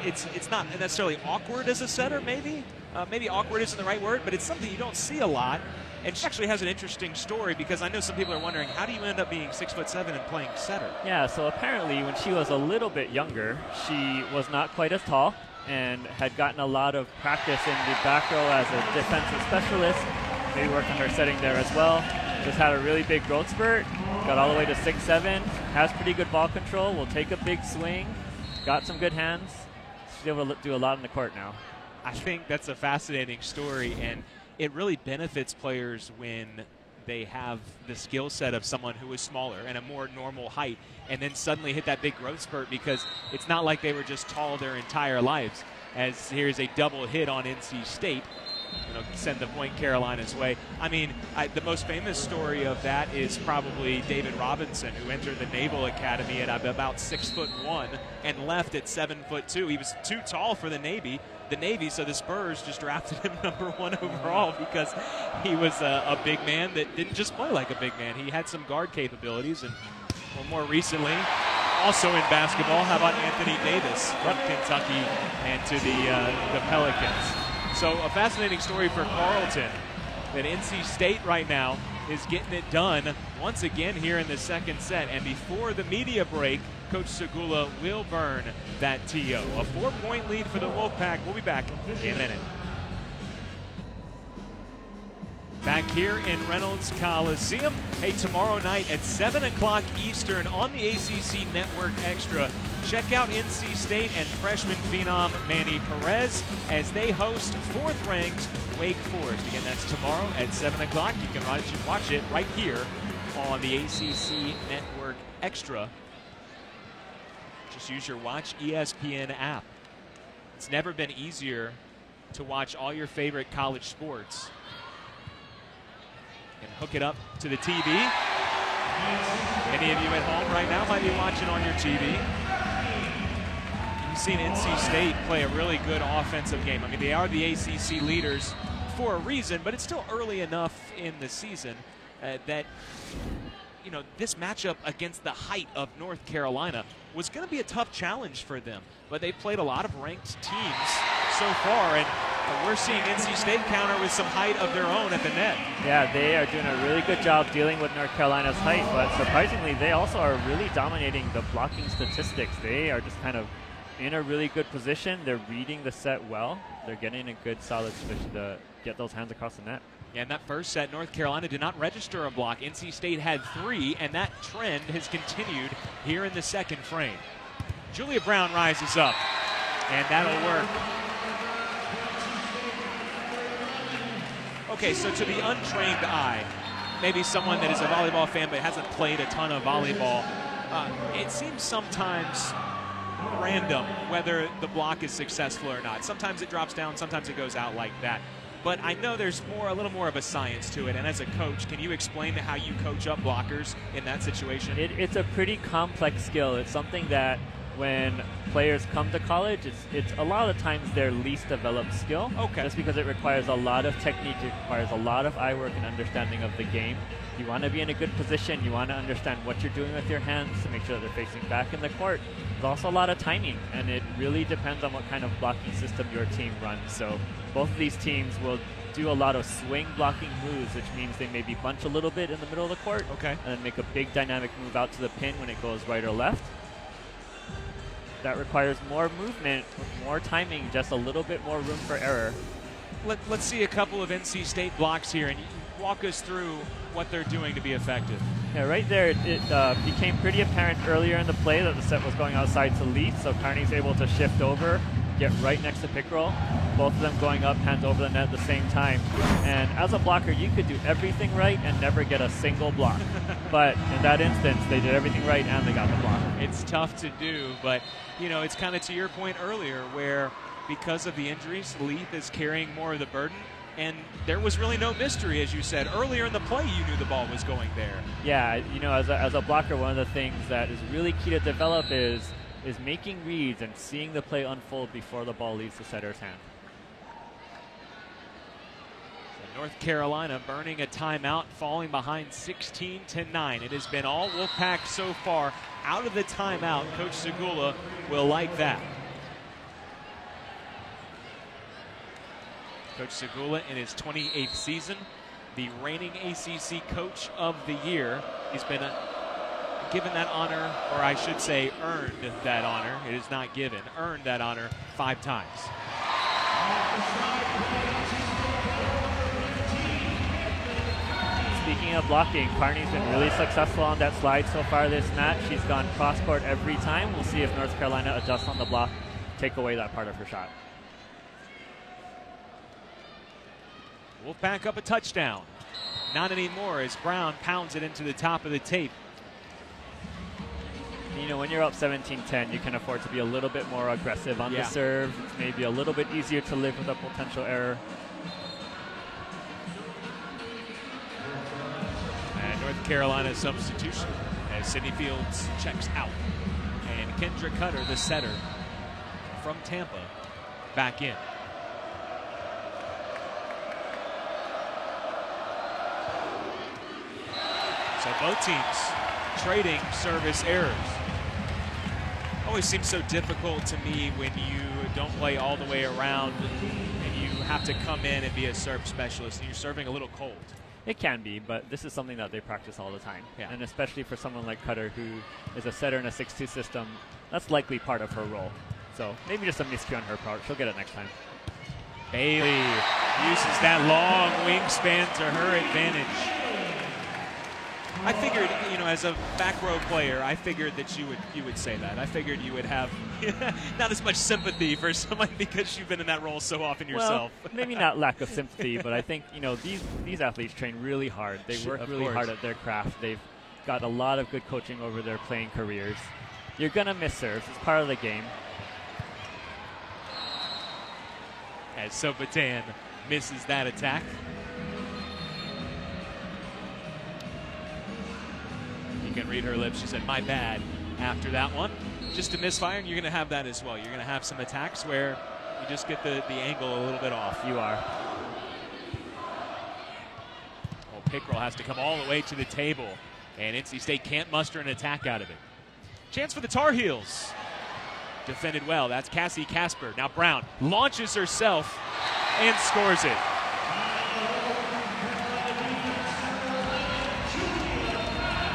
it's not necessarily awkward as a setter, maybe. Maybe awkward isn't the right word, but it's something you don't see a lot. And she actually has an interesting story, because I know some people are wondering, how do you end up being 6'7" and playing setter? Yeah, so apparently when she was a little bit younger, she was not quite as tall and had gotten a lot of practice in the back row as a defensive specialist. Maybe worked on her setting there as well. Just had a really big growth spurt, got all the way to 6'7", has pretty good ball control, will take a big swing, got some good hands. She's able to do a lot in the court now. I think that's a fascinating story, and it really benefits players when they have the skill set of someone who is smaller and a more normal height, and then suddenly hit that big growth spurt, because it's not like they were just tall their entire lives. As here's a double hit on NC State. Send the point Carolina's way. I mean, the most famous story of that is probably David Robinson, who entered the Naval Academy at about 6'1" and left at 7'2". He was too tall for the Navy, so the Spurs just drafted him #1 overall, because he was a big man that didn't just play like a big man. He had some guard capabilities, and more recently, also in basketball, how about Anthony Davis from Kentucky and to the Pelicans. So a fascinating story for Carlton, that NC State right now is getting it done once again here in the second set. And before the media break, Coach Segula will burn that TO. A 4-point lead for the Wolfpack. We'll be back in a minute. Back here in Reynolds Coliseum. Hey, tomorrow night at 7 o'clock Eastern on the ACC Network Extra, check out NC State and freshman phenom Manny Perez as they host 4th-ranked Wake Forest. Again, that's tomorrow at 7 o'clock. You can watch it right here on the ACC Network Extra. Just use your Watch ESPN app. It's never been easier to watch all your favorite college sports. And hook it up to the TV. Many of you at home right now might be watching on your TV. You've seen NC State play a really good offensive game. I mean, they are the ACC leaders for a reason, but it's still early enough in the season that, this matchup against the height of North Carolina was going to be a tough challenge for them. But they played a lot of ranked teams so far, and we're seeing NC State counter with some height of their own at the net. Yeah, they are doing a really good job dealing with North Carolina's height, but surprisingly, they also are really dominating the blocking statistics. They are just kind of in a really good position. They're reading the set well. They're getting in a good, solid position to get those hands across the net. Yeah, in that first set, North Carolina did not register a block. NC State had 3, and that trend has continued here in the second frame. Julia Brown rises up, and that'll work. Okay, so to the untrained eye, maybe someone that is a volleyball fan but hasn't played a ton of volleyball, it seems sometimes random whether the block is successful or not. Sometimes it drops down, sometimes it goes out like that. But I know there's a little more of a science to it. And as a coach, can you explain how you coach up blockers in that situation? It's a pretty complex skill. It's something that when players come to college, it's a lot of times their least developed skill. Okay. Just because it requires a lot of technique, it requires a lot of eye work and understanding of the game. You want to be in a good position. You want to understand what you're doing with your hands to make sure that they're facing back in the court. There's also a lot of timing, and it really depends on what kind of blocking system your team runs. So both of these teams will do a lot of swing blocking moves, which means they maybe bunch a little bit in the middle of the court, okay, and then make a big dynamic move out to the pin when it goes right or left. That requires more movement, more timing, just a little bit more room for error. Let's see a couple of NC State blocks here, and you walk us through what they're doing to be effective. Yeah, right there, it became pretty apparent earlier in the play that the set was going outside to Leith, so Kearney's able to shift over, get right next to pick roll, both of them going up, hands over the net at the same time. And as a blocker, you could do everything right and never get a single block. But in that instance, they did everything right and they got the block. It's tough to do, but it's kind of to your point earlier where because of the injuries, Leith is carrying more of the burden. And there was really no mystery, as you said. Earlier in the play, you knew the ball was going there. Yeah, as a blocker, one of the things that is really key to develop is making reads and seeing the play unfold before the ball leaves the setter's hand. So North Carolina burning a timeout, falling behind 16-9. It has been all Wolfpack so far. Out of the timeout, Coach Segula will like that. Coach Segula in his 28th season, the reigning ACC Coach of the Year. He's been given that honor, or I should say earned that honor. It is not given, earned that honor 5 times. Speaking of blocking, Carney's been really successful on that slide so far this match. She's gone cross-court every time. We'll see if North Carolina adjusts on the block, take away that part of her shot. Wolfpack up a touchdown. Not anymore as Brown pounds it into the top of the tape. You know, when you're up 17-10, you can afford to be a little bit more aggressive on the serve. It's maybe a little bit easier to live with a potential error. And North Carolina substitution as Sydney Fields checks out. And Kendra Cutter, the setter from Tampa, back in. So both teams trading service errors. Always seems so difficult to me when you don't play all the way around and you have to come in and be a serve specialist and you're serving a little cold. It can be, but this is something that they practice all the time. Yeah. And especially for someone like Cutter, who is a setter in a 6-2 system, that's likely part of her role. So maybe just a miscue on her part. She'll get it next time. Bailey uses that long wingspan to her advantage. I figured, you know, as a back row player, I figured that you would say that. I figured you would have not as much sympathy for somebody because you've been in that role so often yourself. Well, maybe not lack of sympathy, but I think, you know, these athletes train really hard. They work really hard at their craft. They've got a lot of good coaching over their playing careers. You're going to miss serves. It's part of the game. As Sopatan misses that attack. You can read her lips. She said, "My bad," after that one. Just a misfire, and you're going to have that as well. You're going to have some attacks where you just get the angle a little bit off. You are. Well, Pickrell has to come all the way to the table, and NC State can't muster an attack out of it. Chance for the Tar Heels. Defended well. That's Cassie Casper. Now Brown launches herself and scores it.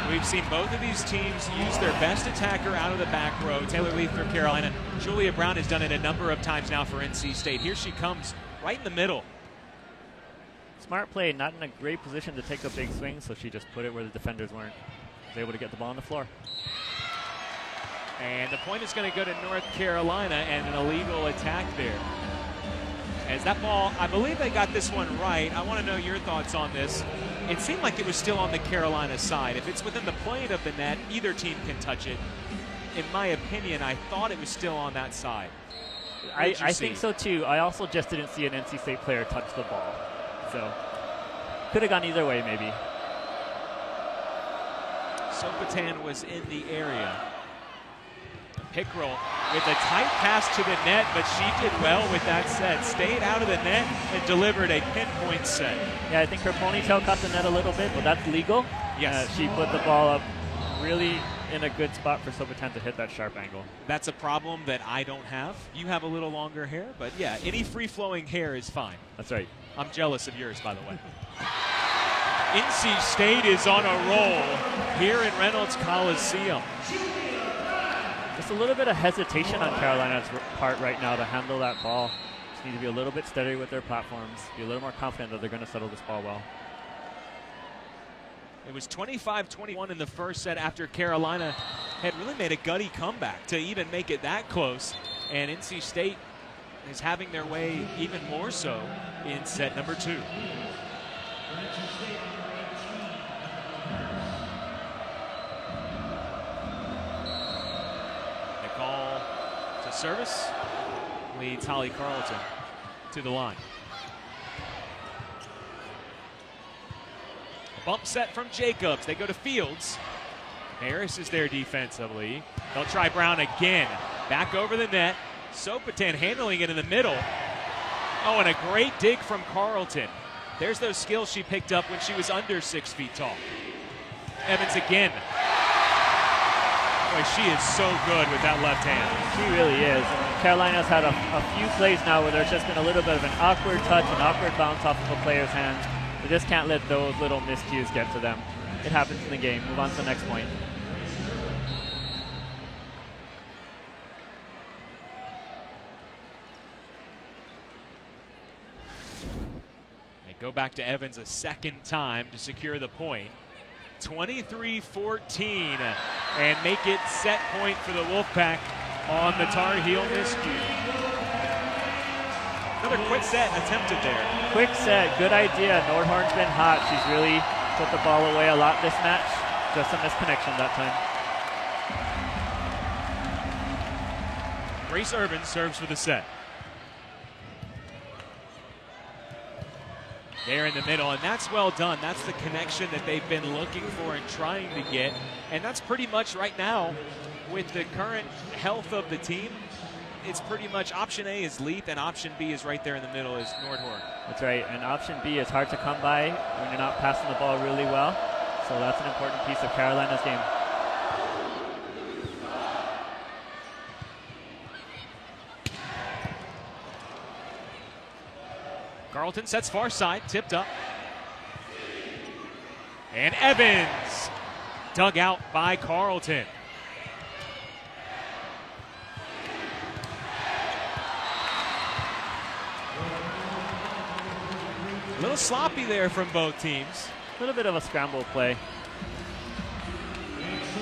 We've seen both of these teams use their best attacker out of the back row. Taylor Leaf from Carolina. Julia Brown has done it a number of times now for NC State. Here she comes right in the middle. Smart play, not in a great position to take a big swing, so she just put it where the defenders weren't. Was able to get the ball on the floor. And the point is going to go to North Carolina and an illegal attack there. As that ball, I believe they got this one right. I want to know your thoughts on this. It seemed like it was still on the Carolina side. If it's within the plane of the net, either team can touch it. In my opinion, I thought it was still on that side. I think so too. I also just didn't see an NC State player touch the ball. So could have gone either way maybe. Sopatan was in the area. Pickrell with a tight pass to the net, but she did well with that set. Stayed out of the net and delivered a pinpoint set. Yeah, I think her ponytail caught the net a little bit, but that's legal. Yes. She put the ball up really in a good spot for Sopatan to hit that sharp angle. That's a problem that I don't have. You have a little longer hair, but yeah, any free-flowing hair is fine. That's right. I'm jealous of yours, by the way. NC State is on a roll here in Reynolds Coliseum. Just a little bit of hesitation on Carolina's part right now to handle that ball. Just need to be a little bit steadier with their platforms, be a little more confident that they're going to settle this ball well. It was 25-21 in the first set after Carolina had really made a gutty comeback to even make it that close. And NC State is having their way even more so in set number 2. Call to service leads Holly Carlton to the line. A bump set from Jacobs. They go to Fields. Harris is there defensively. They'll try Brown again. Back over the net. Sopatan handling it in the middle. Oh, and a great dig from Carlton. There's those skills she picked up when she was under 6 feet tall. Evans again. Boy, she is so good with that left hand. She really is. And Carolina's had a few plays now where there's just been a little bit of an awkward touch, an awkward bounce off of a player's hand. They just can't let those little miscues get to them. It happens in the game. Move on to the next point. They go back to Evans a second time to secure the point. 23-14 and make it set point for the Wolfpack on the Tar Heel miscue. Another quick set attempted there. Quick set, good idea. Nordhorn's been hot. She's really put the ball away a lot this match. Just a misconnection that time. Grace Urban serves for the set. There in the middle, and that's well done. That's the connection that they've been looking for and trying to get. And that's pretty much right now, with the current health of the team, it's pretty much option A is Leith, and option B is right there in the middle is Nordhorn. That's right, and option B is hard to come by when you're not passing the ball really well. So that's an important piece of Carolina's game. Carlton sets far side, tipped up. And Evans dug out by Carlton. A little sloppy there from both teams. A little bit of a scramble play.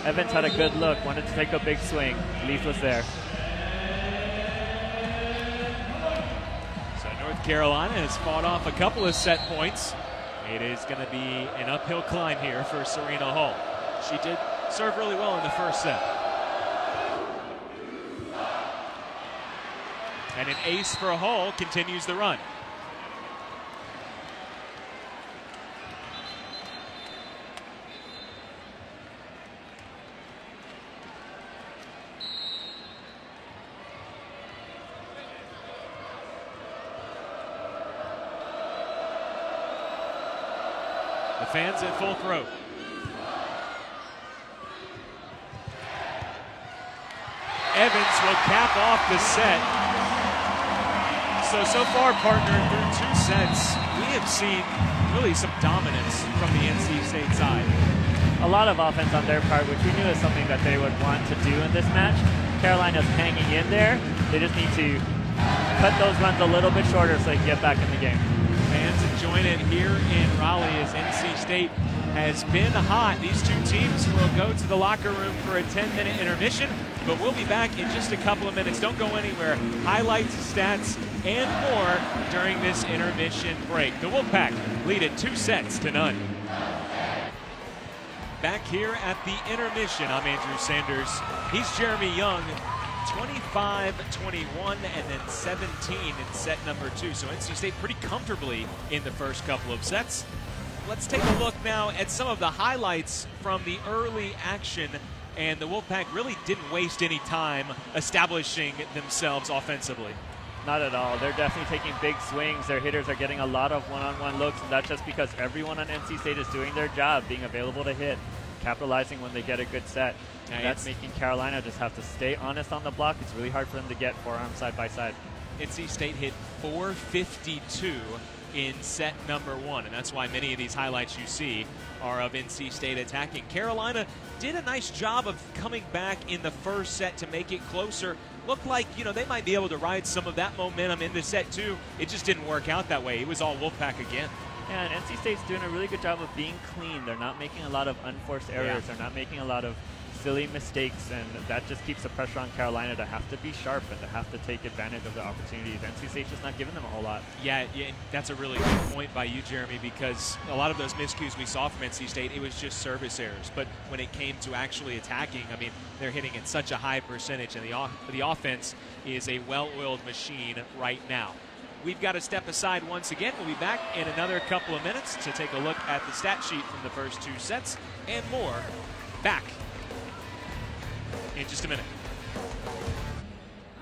Evans had a good look, wanted to take a big swing. Leith was there. North Carolina has fought off a couple of set points. It is going to be an uphill climb here for Serena Hull. She did serve really well in the first set. And an ace for Hull continues the run. The fans at full throat. Evans will cap off the set. So far, partner, through 2 sets, we have seen really some dominance from the NC State side. A lot of offense on their part, which we knew is something that they would want to do in this match. Carolina's hanging in there. They just need to cut those runs a little bit shorter so they can get back in the game. Fans enjoying it here in Raleigh as NC State has been hot. These two teams will go to the locker room for a 10-minute intermission, but we'll be back in just a couple of minutes. Don't go anywhere. Highlights, stats, and more during this intermission break. The Wolfpack lead it 2-0. Back here at the intermission, I'm Andrew Sanders. He's Jeremy Young. 25-21 and then 17 in set number 2. So NC State pretty comfortably in the first couple of sets. Let's take a look now at some of the highlights from the early action. And the Wolfpack really didn't waste any time establishing themselves offensively. Not at all. They're definitely taking big swings. Their hitters are getting a lot of one-on-one looks, and that's just because everyone on NC State is doing their job, being available to hit, capitalizing when they get a good set. And that's making Carolina just have to stay honest on the block. It's really hard for them to get forearms side by side. NC State hit 452 in set number 1, and that's why many of these highlights you see are of NC State attacking. Carolina did a nice job of coming back in the first set to make it closer. Looked like, you know, they might be able to ride some of that momentum into set 2. It just didn't work out that way. It was all Wolfpack again. Yeah, and NC State's doing a really good job of being clean. They're not making a lot of unforced errors. They're not making a lot of silly mistakes, and that just keeps the pressure on Carolina to have to be sharp and to have to take advantage of the opportunities. NC State's just not giving them a whole lot. Yeah, that's a really good point by you, Jeremy, because a lot of those miscues we saw from NC State, it was just service errors. But when it came to actually attacking, I mean, they're hitting at such a high percentage, and the offense is a well-oiled machine right now. We've got to step aside once again. We'll be back in another couple of minutes to take a look at the stat sheet from the first 2 sets and more. Back in just a minute.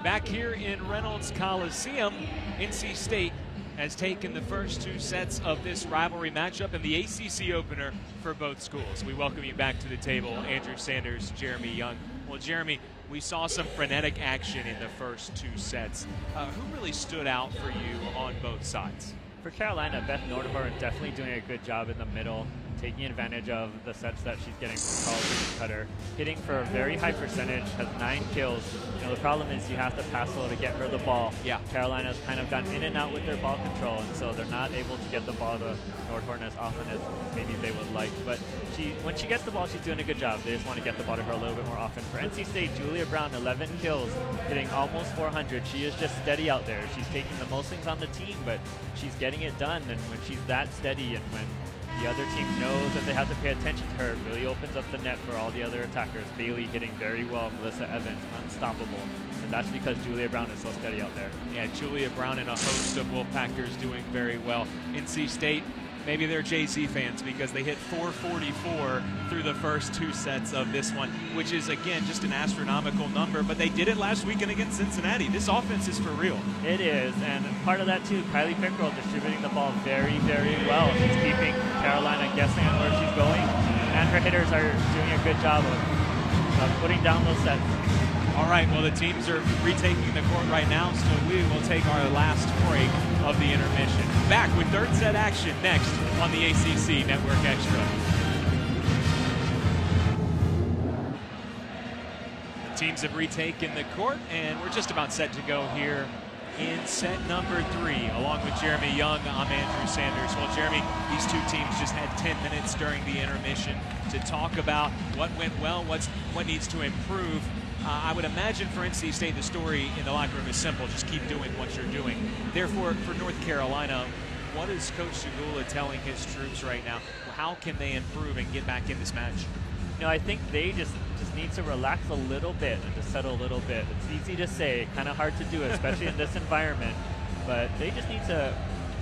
Back here in Reynolds Coliseum, NC State has taken the first 2 sets of this rivalry matchup and the ACC opener for both schools. We welcome you back to the table, Andrew Sanders, Jeremy Young. Well, Jeremy, we saw some frenetic action in the first 2 sets. Who really stood out for you on both sides? For Carolina, Beth Nordhorn definitely doing a good job in the middle, taking advantage of the sets that she's getting from Coliseum Cutter, hitting for a very high percentage, has 9 kills. You know, the problem is you have to pass low to get her the ball. Yeah. Carolina's kind of gone in and out with their ball control, and so they're not able to get the ball to Nordhorn as often as maybe they would like. But when she gets the ball, she's doing a good job. They just want to get the ball to her a little bit more often. For NC State, Julia Brown, 11 kills, hitting almost 400. She is just steady out there. She's taking the most things on the team, but she's getting it done. And when she's that steady and when the other team knows that they have to pay attention to her, it really opens up the net for all the other attackers. Bailey hitting very well, Melissa Evans, unstoppable. And that's because Julia Brown is so steady out there. Yeah, Julia Brown and a host of Wolfpackers doing very well. NC State, maybe they're Jay-Z fans because they hit 444 through the first 2 sets of this one, which is, again, just an astronomical number, but they did it last weekend against Cincinnati. This offense is for real. It is, and part of that, too, Kylie Pickrell distributing the ball very, very well. She's keeping Carolina guessing on where she's going, and her hitters are doing a good job of putting down those sets. All right, well, the teams are retaking the court right now, so we will take our last break of the intermission. Back with 3rd set action next on the ACC Network Extra. The teams have retaken the court, and we're just about set to go here in set number 3. Along with Jeremy Young, I'm Andrew Sanders. Well, Jeremy, these 2 teams just had 10 minutes during the intermission to talk about what went well, what needs to improve. I would imagine for NC State the story in the locker room is simple. Just keep doing what you're doing. Therefore, for North Carolina, what is Coach Segula telling his troops right now? How can they improve and get back in this match? You know, I think they just need to relax a little bit and just settle a little bit. It's easy to say, kind of hard to do, especially in this environment. But they just need to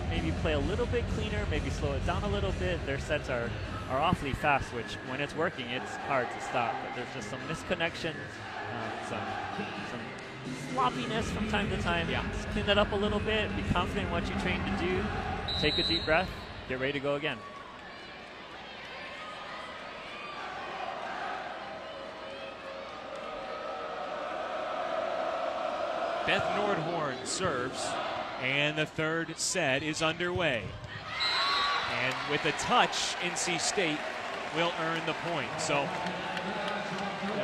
maybe play a little bit cleaner, maybe slow it down a little bit. Their sets are awfully fast, which when it's working, it's hard to stop. But there's just some misconnections. Some sloppiness from time to time. Yeah. Just clean that up a little bit. Be confident in what you train to do. Take a deep breath. Get ready to go again. Beth Nordhorn serves, and the 3rd set is underway. And with a touch, NC State will earn the point. So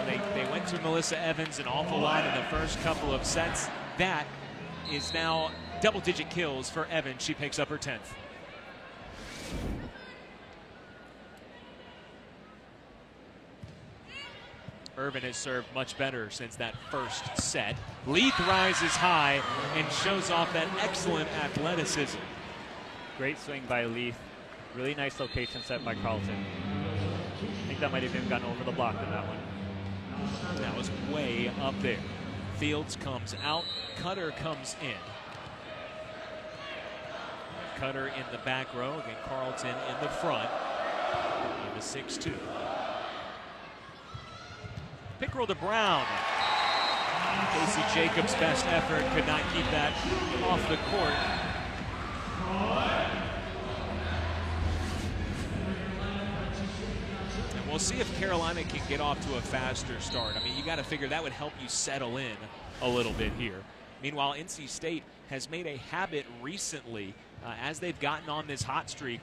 they went to Melissa Evans an awful lot in the first couple of sets. That is now double-digit kills for Evans. She picks up her 10th. Irvin has served much better since that first set. Leith rises high and shows off that excellent athleticism. Great swing by Leith. Really nice location set by Carlton. I think that might have even gotten over the block in that one. That was way up there. Fields comes out, Cutter comes in. Cutter in the back row, again Carlton in the front. In the 6-2. Pickrell to Brown. Casey Jacobs' best effort could not keep that off the court. And we'll see if Carolina can get off to a faster start. I mean, you got to figure that would help you settle in a little bit here. Meanwhile, NC State has made a habit recently, as they've gotten on this hot streak,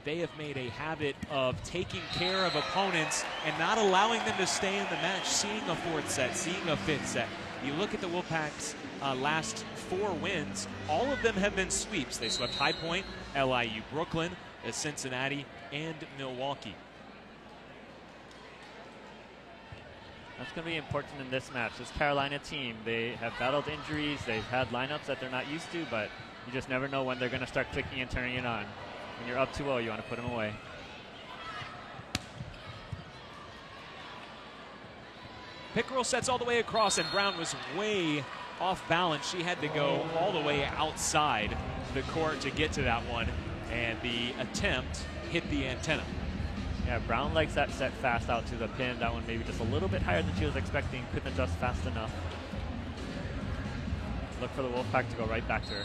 they have made a habit of taking care of opponents and not allowing them to stay in the match, seeing a 4th set, seeing a 5th set. You look at the Wolfpack's last 4 wins, all of them have been sweeps. They swept High Point, LIU Brooklyn, Cincinnati, and Milwaukee. That's going to be important in this match. This Carolina team, they have battled injuries. They've had lineups that they're not used to, but you just never know when they're going to start clicking and turning it on. When you're up 2-0, you want to put them away. Pickrell sets all the way across, and Brown was way off balance. She had to go all the way outside the court to get to that one, and the attempt hit the antenna. Yeah, Brown likes that set fast out to the pin. That one maybe just a little bit higher than she was expecting. Couldn't adjust fast enough. Look for the Wolfpack to go right back to her.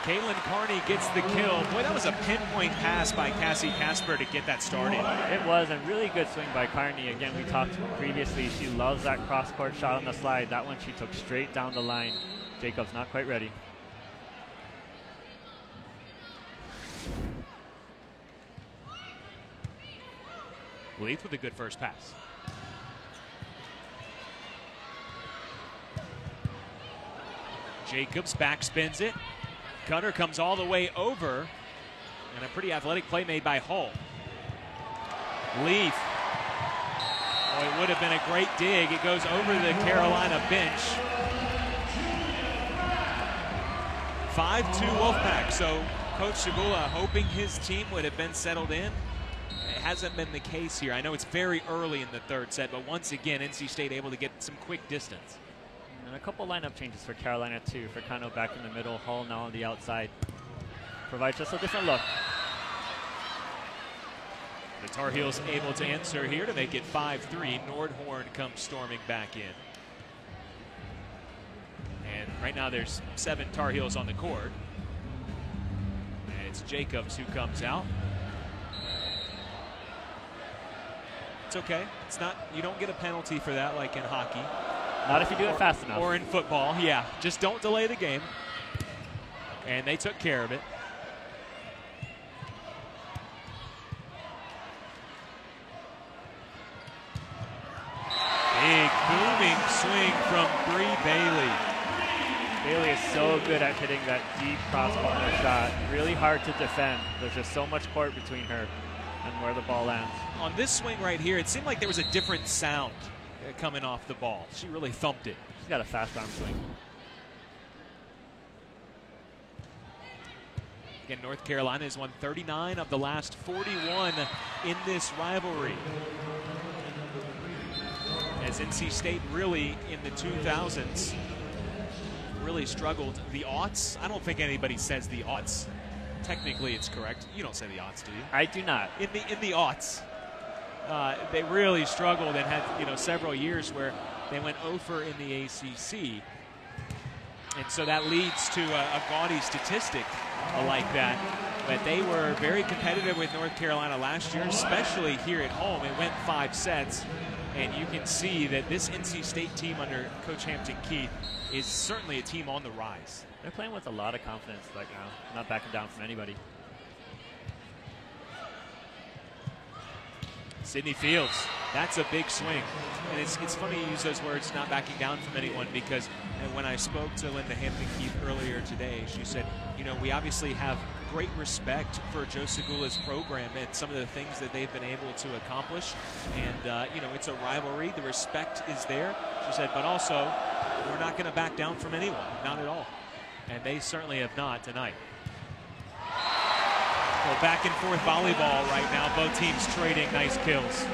Caitlin Carney gets the kill. Boy, that was a pinpoint pass by Cassie Casper to get that started. It was a really good swing by Carney. Again, we talked previously, she loves that cross-court shot on the slide. That one she took straight down the line. Jacobs not quite ready. Leith with a good first pass. Jacobs backspins it. Cutter comes all the way over. And a pretty athletic play made by Hull. Leith. Oh, it would have been a great dig. It goes over the Carolina bench. 5-2 Wolfpack. So Coach Segula hoping his team would have been settled in. It hasn't been the case here. I know it's very early in the third set, but once again, NC State able to get some quick distance. And a couple lineup changes for Carolina too. Furcano back in the middle, Hull now on the outside. Provides just a different look. The Tar Heels able to answer here to make it 5-3. Nordhorn comes storming back in. And right now there's 7 Tar Heels on the court. And it's Jacobs who comes out. It's okay. It's not, you don't get a penalty for that like in hockey. Not if you do it fast enough. Or in football, yeah. Just don't delay the game. And they took care of it. Big booming swing from Bree Bailey. Bailey is so good at hitting that deep cross-corner shot. Really hard to defend. There's just so much court between her and where the ball lands. On this swing right here, it seemed like there was a different sound coming off the ball. She really thumped it. She's got a fast arm swing. Again, North Carolina has won 39 of the last 41 in this rivalry. As NC State really in the 2000s really struggled. The aughts, I don't think anybody says the aughts. Technically it's correct. You don't say the aughts, do you? I do not. In the aughts, they really struggled and had several years where they went 0 in the ACC. And so that leads to a gaudy statistic like that. But they were very competitive with North Carolina last year, especially here at home. It went 5 sets. And you can see that this NC State team under Coach Hampton Keith is certainly a team on the rise. They're playing with a lot of confidence right now, not backing down from anybody. Sydney Fields, that's a big swing. And it's funny you use those words, not backing down from anyone, because when I spoke to Linda Hampton Keith earlier today, she said, we obviously have great respect for Joe Segula's program and some of the things that they've been able to accomplish. And, it's a rivalry. The respect is there, she said, but also we're not going to back down from anyone, not at all. And they certainly have not tonight. Well, back and forth volleyball right now. Both teams trading nice kills.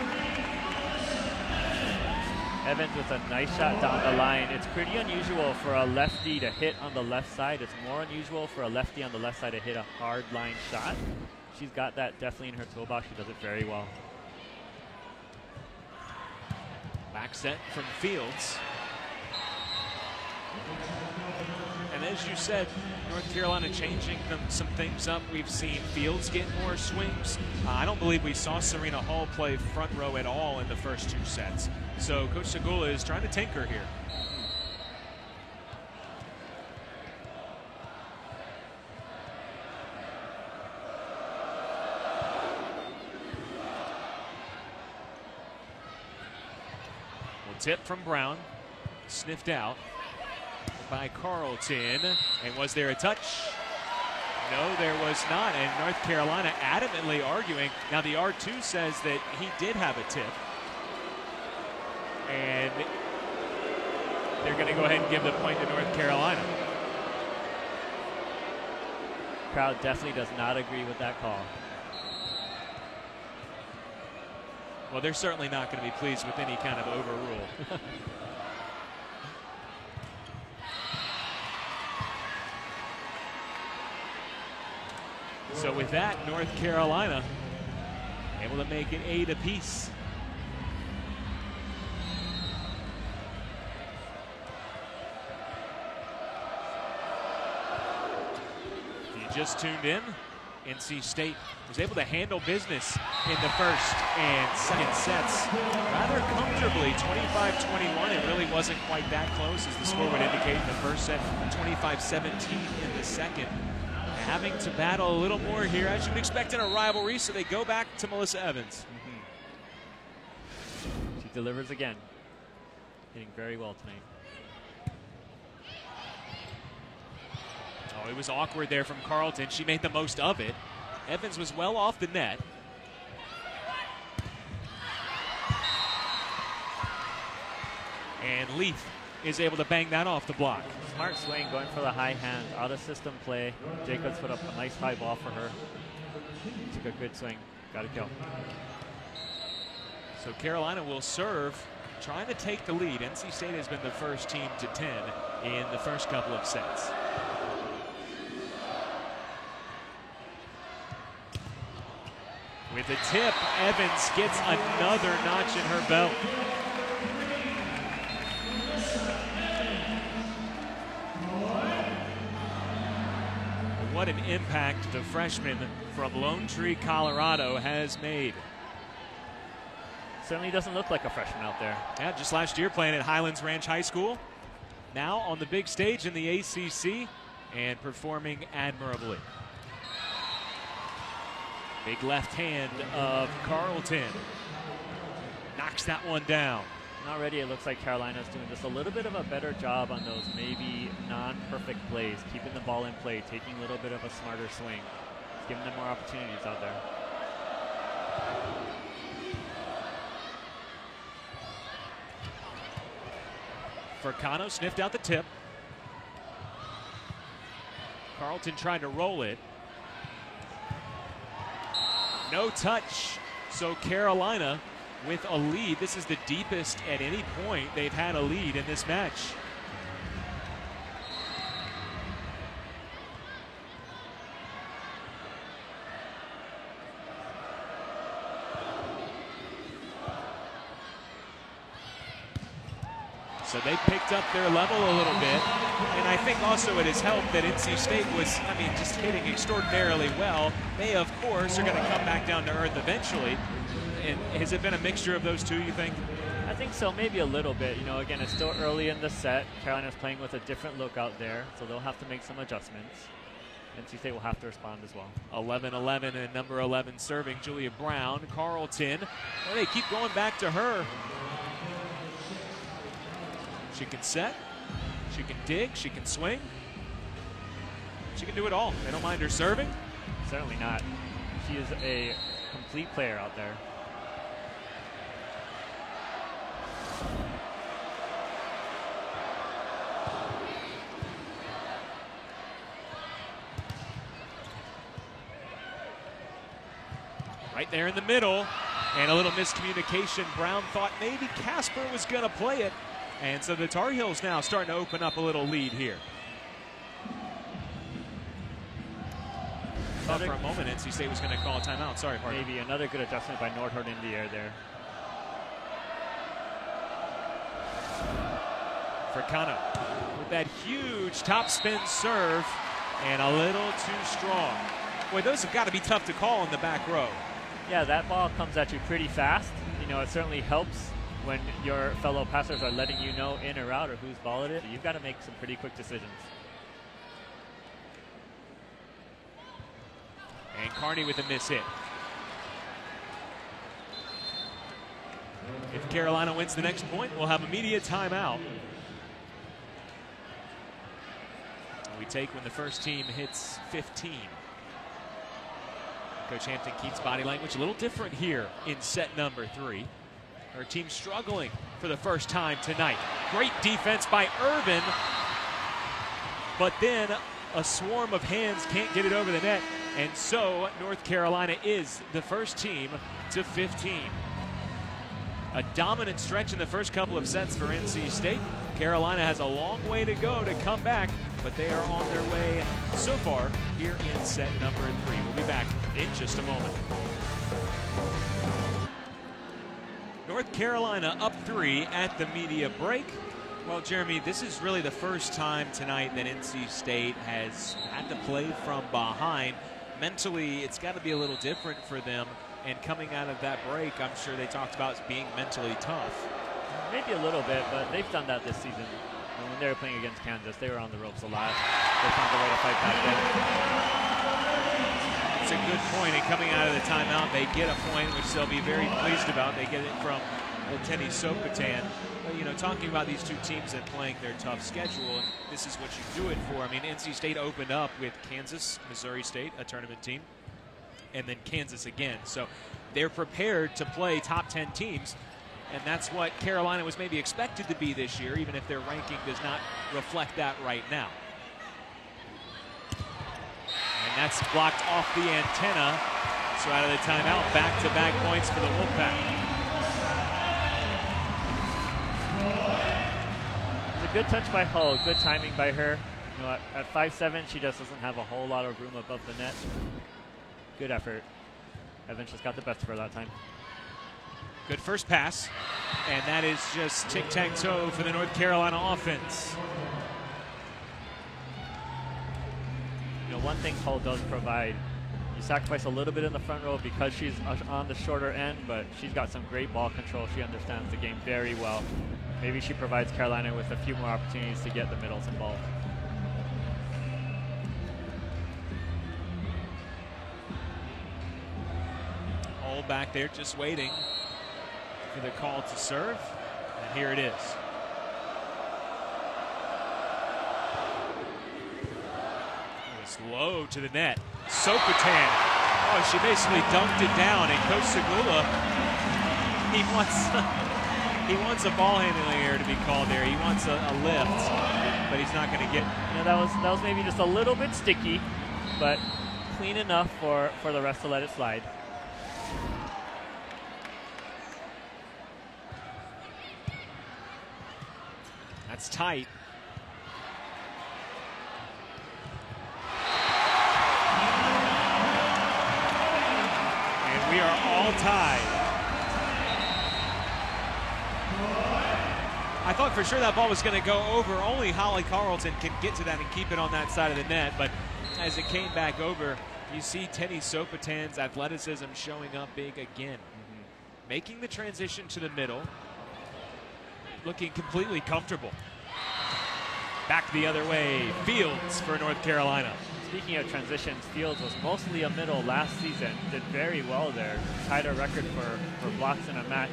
Evans with a nice shot down the line. It's pretty unusual for a lefty to hit on the left side. It's more unusual for a lefty on the left side to hit a hard line shot. She's got that definitely in her toolbox. She does it very well. Back set from Fields. And as you said, North Carolina changing some things up. We've seen Fields get more swings. I don't believe we saw Serena Hall play front row at all in the first 2 sets. So Coach Segula is trying to tinker here. Well, tip from Brown, sniffed out by Carlton. And was there a touch? No, there was not. And North Carolina adamantly arguing. Now the R2 says that he did have a tip. And they're going to go ahead and give the point to North Carolina. Crowd definitely does not agree with that call. Well, they're certainly not going to be pleased with any kind of overrule. So with that, North Carolina able to make it 8 apiece. just tuned in, NC State was able to handle business in the first and second sets rather comfortably, 25-21. It really wasn't quite that close, as the score would indicate in the first set, 25-17 in the second. Having to battle a little more here, as you would expect in a rivalry, so they go back to Melissa Evans. She delivers again, hitting very well tonight. Oh, it was awkward there from Carlton. She made the most of it. Evans was well off the net. And Leaf is able to bang that off the block. Smart swing, going for the high hand, out of system play. Jacobs put up a nice high ball for her. Took a good swing, got a kill. So Carolina will serve, trying to take the lead. NC State has been the first team to 10 in the first couple of sets. With a tip, Evans gets another notch in her belt. What an impact the freshman from Lone Tree, Colorado has made. Certainly doesn't look like a freshman out there. Yeah, just last year playing at Highlands Ranch High School. Now on the big stage in the ACC and performing admirably. Big left hand of Carlton. Knocks that one down. And already it looks like Carolina's doing just a little bit of a better job on those maybe non-perfect plays, keeping the ball in play, taking a little bit of a smarter swing, giving them more opportunities out there. Furcano sniffed out the tip. Carlton trying to roll it. No touch, so Carolina with a lead. This is the deepest at any point they've had a lead in this match. So they picked up their level a little bit. And I think also it has helped that NC State was, just hitting extraordinarily well. They, of course, are going to come back down to earth eventually. And has it been a mixture of those two, you think? I think so, maybe a little bit. You know, again, it's still early in the set. Carolina's playing with a different look out there, so they'll have to make some adjustments. NC State will have to respond as well. 11-11 and number 11 serving Julia Brown. Carlton, well, they keep going back to her. She can set, she can dig, she can swing. She can do it all. They don't mind her serving. Certainly not. She is a complete player out there. Right there in the middle, and a little miscommunication. Brown thought maybe Casper was going to play it. And so the Tar Heels now starting to open up a little lead here. Thought for a moment NC State was going to call a timeout. Sorry, partner. Maybe another good adjustment by Nordhorn in the air there. Furcano with that huge topspin serve and a little too strong. Boy, those have got to be tough to call in the back row. Yeah, that ball comes at you pretty fast. You know, it certainly helps when your fellow passers are letting you know in or out or whose ball it is. You've got to make some pretty quick decisions. And Carney with a miss hit. If Carolina wins the next point, we'll have immediate timeout. We take when the first team hits 15. Coach Hampton keeps body language a little different here in set number 3. Her team struggling for the first time tonight. Great defense by Irvin, but then a swarm of hands can't get it over the net, and so North Carolina is the first team to 15. A dominant stretch in the first couple of sets for NC State. Carolina has a long way to go to come back, but they are on their way so far here in set number 3. We'll be back in just a moment. North Carolina up 3 at the media break. Well, Jeremy, this is really the first time tonight that NC State has had to play from behind. Mentally, it's got to be a little different for them. And coming out of that break, I'm sure they talked about being mentally tough. Maybe a little bit, but they've done that this season. When they were playing against Kansas, they were on the ropes a lot. They found a way to fight back then. It's a good point. And coming out of the timeout, they get a point, which they'll be very pleased about. They get it from Tenny Sokotan. You know, talking about these two teams and playing their tough schedule, and this is what you do it for. I mean, NC State opened up with Kansas, Missouri State, a tournament team, and then Kansas again. So they're prepared to play top 10 teams, and that's what Carolina was maybe expected to be this year, even if their ranking does not reflect that right now. And that's blocked off the antenna. So out of the timeout, back-to-back points for the Wolfpack. Good touch by Hull, good timing by her. You know, at 5'7", she just doesn't have a whole lot of room above the net. Good effort. Evans just got the best of her that time. Good first pass, and that is just tic-tac-toe for the North Carolina offense. You know, one thing Hull does provide, you sacrifice a little bit in the front row because she's on the shorter end, but she's got some great ball control. She understands the game very well. Maybe she provides Carolina with a few more opportunities to get the middles involved. All back there just waiting for the call to serve. And here it is. It was low to the net. Sokotan. Oh, she basically dunked it down. And Coach Segula, he wants a ball handling error to be called there. He wants a lift, but he's not going to get. You know, that was maybe just a little bit sticky, but clean enough for the rest to let it slide. That's tight. And we are all tied. I thought for sure that ball was going to go over. Only Holly Carlton can get to that and keep it on that side of the net. But as it came back over, you see Tenny Sokotan's athleticism showing up big again. Making the transition to the middle. Looking completely comfortable. Back the other way. Fields for North Carolina. Speaking of transitions, Fields was mostly a middle last season. Did very well there. Tied a record for blocks in a match.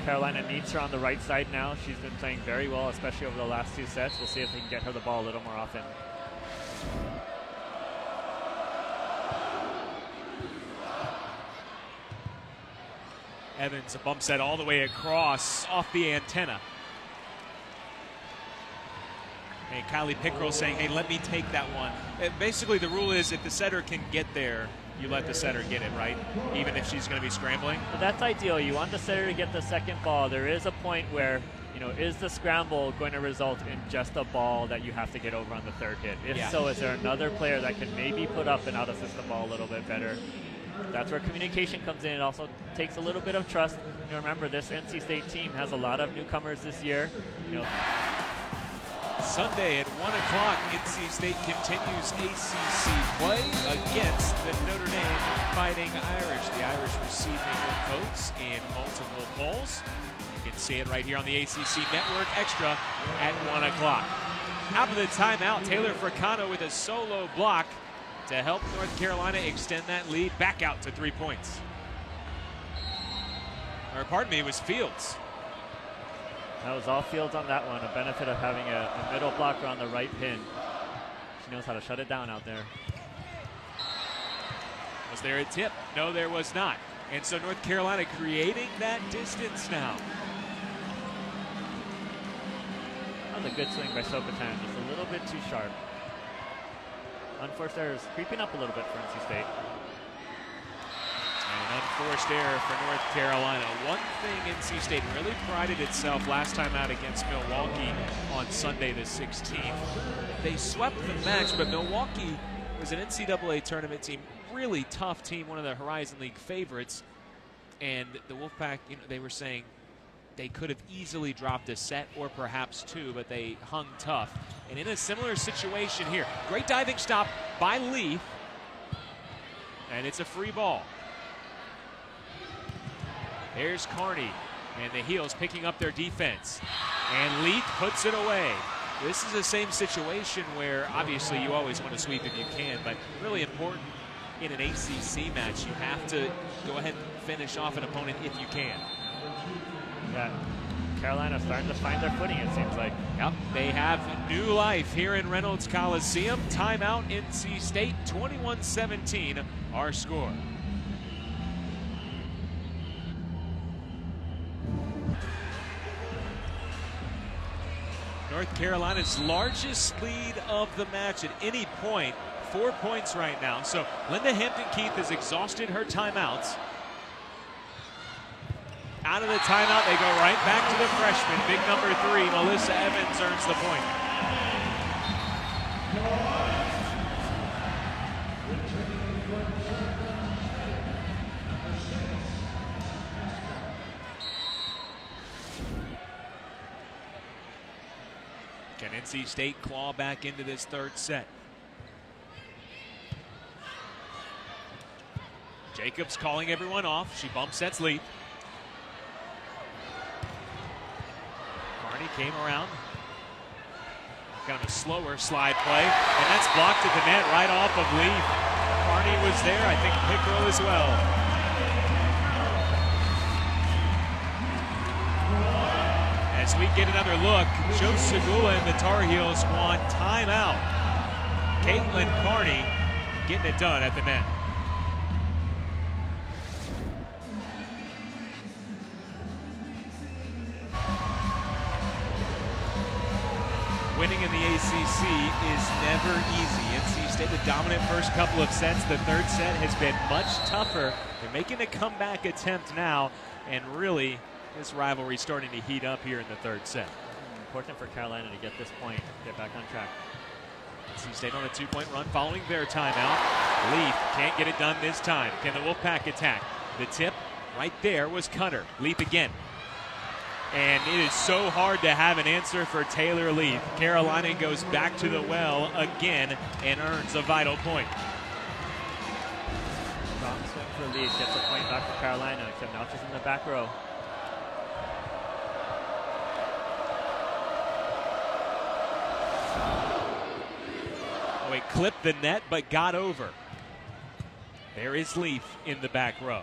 Carolina needs her on the right side now. She's been playing very well, especially over the last two sets. We'll see if they can get her the ball a little more often. Evans, a bump set all the way across, off the antenna. And Kylie Pickrell saying, hey, let me take that one. Basically, the rule is if the setter can get there, you let the setter get it, right? Even if she's going to be scrambling? But that's ideal. You want the setter to get the second ball. There is a point where, you know, is the scramble going to result in just a ball that you have to get over on the third hit? If so, is there another player that can maybe put up and out-assist the ball a little bit better? That's where communication comes in. It also takes a little bit of trust. You know, remember, this NC State team has a lot of newcomers this year. You know, Sunday at 1 o'clock, NC State continues ACC play against the Notre Dame Fighting Irish. The Irish receiving votes in multiple polls. You can see it right here on the ACC Network Extra at 1 o'clock. Out of the timeout, Taylor Fricano with a solo block to help North Carolina extend that lead back out to 3 points. Or pardon me, it was Fields. That was all Fields on that one. A benefit of having a middle blocker on the right pin. She knows how to shut it down out there. Was there a tip? No, there was not. And so North Carolina creating that distance now. That was a good swing by Sokotan. Just a little bit too sharp. Unforced errors creeping up a little bit for NC State. And an unforced error for North Carolina. One thing NC State really prided itself last time out against Milwaukee on Sunday the 16th. They swept the match, but Milwaukee was an NCAA tournament team, really tough team, one of the Horizon League favorites. And the Wolfpack, you know, they were saying, they could have easily dropped a set or perhaps two, but they hung tough. And in a similar situation here, great diving stop by Leaf, and it's a free ball. There's Carney, and the Heels picking up their defense. And Leaf puts it away. This is the same situation where obviously you always want to sweep if you can, but really important in an ACC match. You have to go ahead and finish off an opponent if you can. Yeah, Carolina's starting to find their footing, it seems like. Yep, they have new life here in Reynolds Coliseum. Timeout, NC State, 21-17, our score. North Carolina's largest lead of the match at any point, 4 points right now. So Linda Hampton-Keith has exhausted her timeouts. Out of the timeout, they go right back to the freshman. Big number 3, Melissa Evans, earns the point. Can NC State claw back into this third set? Jacobs calling everyone off. She bump sets Leaf. Carney came around. Kind of a slower slide play, and that's blocked at the net right off of Leaf. Carney was there, I think Pickrell as well. As we get another look, Joe Segula and the Tar Heels want timeout. Caitlin Carney getting it done at the net. Winning in the ACC is never easy. NC State, the dominant first couple of sets. The third set has been much tougher. They're making a comeback attempt now, and really, this rivalry starting to heat up here in the third set. Important for Carolina to get this point, get back on track. NC State on a 2-point run following their timeout. Leaf can't get it done this time. Can the Wolfpack attack? The tip right there was Cutter. Leaf again. And it is so hard to have an answer for Taylor Leaf. Carolina goes back to the well again and earns a vital point. Strong swing for Leaf, gets a point back for Carolina, except now she's in the back row. Oh, it clipped the net but got over. There is Leaf in the back row.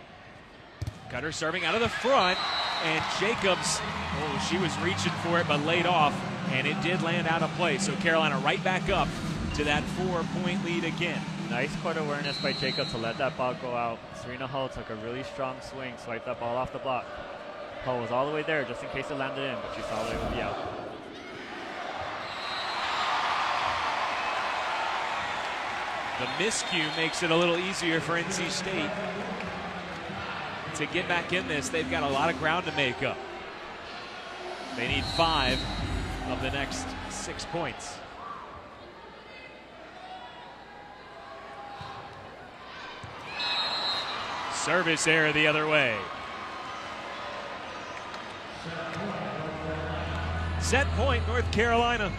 Cutter serving out of the front, and Jacobs, oh, she was reaching for it but laid off, and it did land out of play. So Carolina right back up to that 4-point lead again. Nice court awareness by Jacobs to let that ball go out. Serena Hull took a really strong swing, swiped that ball off the block. Hull was all the way there just in case it landed in, but she saw that it would be out. The miscue makes it a little easier for NC State to get back in this. They've got a lot of ground to make up. They need 5 of the next 6 points. Service error the other way. Set point, North Carolina.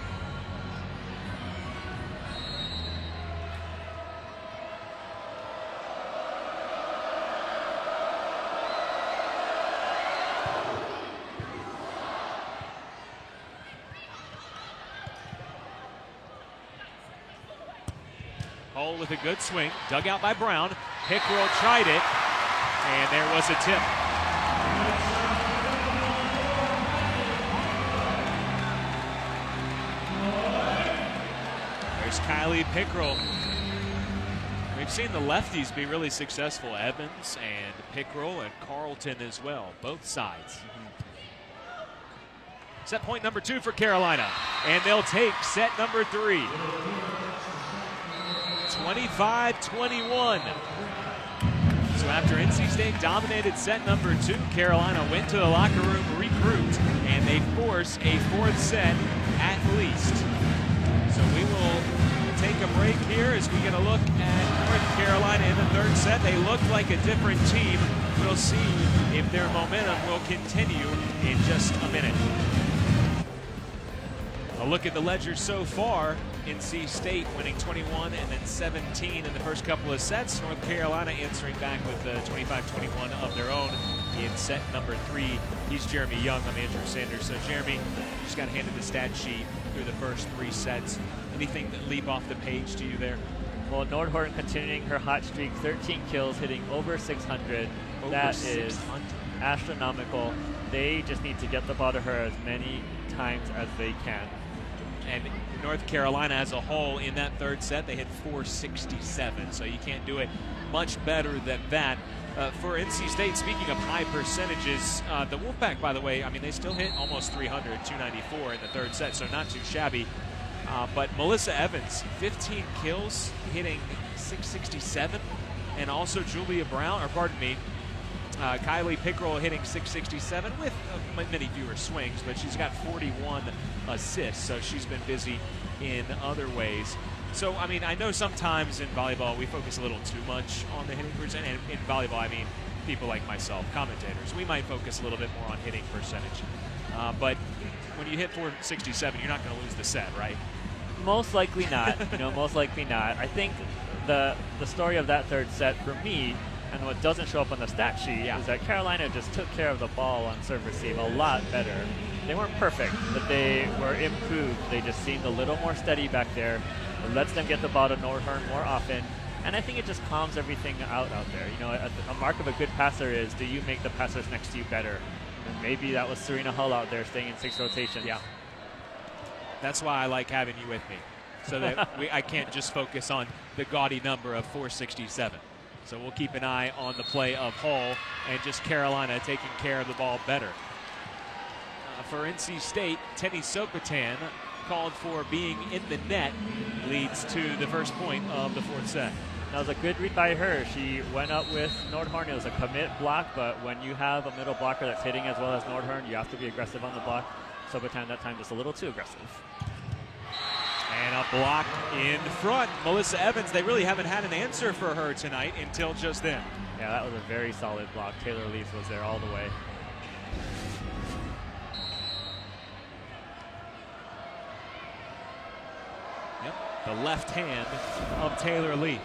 Hull with a good swing, dug out by Brown. Pickrell tried it, and there was a tip. There's Kylie Pickrell. We've seen the lefties be really successful. Evans and Pickrell and Carlton as well, both sides. Set point number 2 for Carolina, and they'll take set number 3. 25-21. So after NC State dominated set number 2, Carolina went to the locker room, regrouped, and they force a 4th set at least. So we will take take a break here as we get a look at North Carolina in the third set. They look like a different team. We'll see if their momentum will continue in just a minute. A look at the ledger so far. NC State winning 21 and then 17 in the first couple of sets. North Carolina answering back with 25-21 of their own in set number 3. He's Jeremy Young. I'm Andrew Sanders. So Jeremy, just got handed the stat sheet through the first 3 sets. Anything that leap off the page to you there? Well, Nordhorn continuing her hot streak, 13 kills, hitting over 600. That is astronomical. They just need to get the ball to her as many times as they can. And North Carolina as a whole in that third set, they hit 467. So you can't do it much better than that. For NC State, speaking of high percentages, the Wolfpack, by the way, I mean, they still hit almost 300, 294 in the third set, so not too shabby. But Melissa Evans, 15 kills, hitting 667. And also Julia Brown, or pardon me, Kylie Pickrell hitting 667 with many fewer swings, but she's got 41 assists, so she's been busy in other ways. So, I mean, I know sometimes in volleyball we focus a little too much on the hitting percent, and in volleyball, I mean, people like myself, commentators, we might focus a little bit more on hitting percentage. But when you hit 467, you're not going to lose the set, right? Most likely not. Most likely not. I think the story of that third set for me, and what doesn't show up on the stat sheet, is that Carolina just took care of the ball on serve receive a lot better. They weren't perfect, but they were improved. They just seemed a little more steady back there. It lets them get the ball to Nordhorn more often, and I think it just calms everything out there. A mark of a good passer is, do you make the passers next to you better? And maybe that was Serena Hull out there staying in 6 rotations. Yeah. That's why I like having you with me, so that I can't just focus on the gaudy number of 467. So we'll keep an eye on the play of Hull and just Carolina taking care of the ball better. For NC State, Tenny Sokotan called for being in the net, leads to the first point of the fourth set. That was a good read by her. She went up with Nordhorn. It was a commit block, but when you have a middle blocker that's hitting as well as Nordhorn, you have to be aggressive on the block. Sokotan that time just a little too aggressive. And a block in front. Melissa Evans, they really haven't had an answer for her tonight until just then. Yeah, that was a very solid block. Taylor Leaf was there all the way. Yep, the left hand of Taylor Leaf.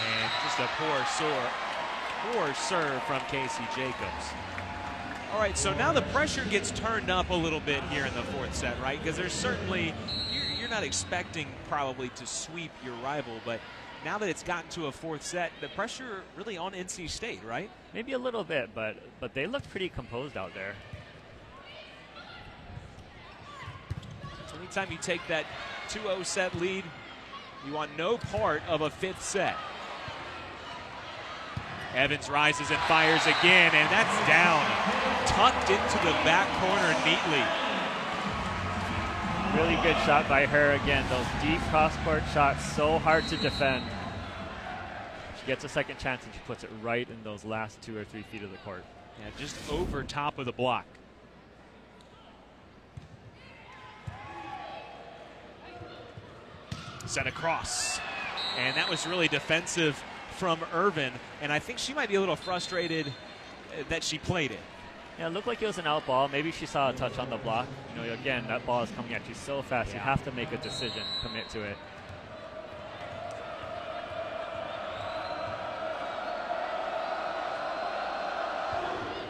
And just a poor serve from Casey Jacobs. All right, so now the pressure gets turned up a little bit here in the fourth set, right? Because there's certainly, you're not expecting probably to sweep your rival, but now that it's gotten to a fourth set, the pressure really on NC State, right? Maybe a little bit, but they looked pretty composed out there. So anytime you take that 2-0 set lead, you want no part of a fifth set. Evans rises and fires again, and that's down. Tucked into the back corner neatly. Really good shot by her again. Those deep cross-court shots, so hard to defend. She gets a second chance, and she puts it right in those last 2 or 3 feet of the court. Yeah, just over top of the block. Set across. And that was really defensive from Irvin, and I think she might be a little frustrated that she played it. Yeah, it looked like it was an out ball. Maybe she saw a touch on the block. Again, that ball is coming at you so fast, you have to make a decision, commit to it.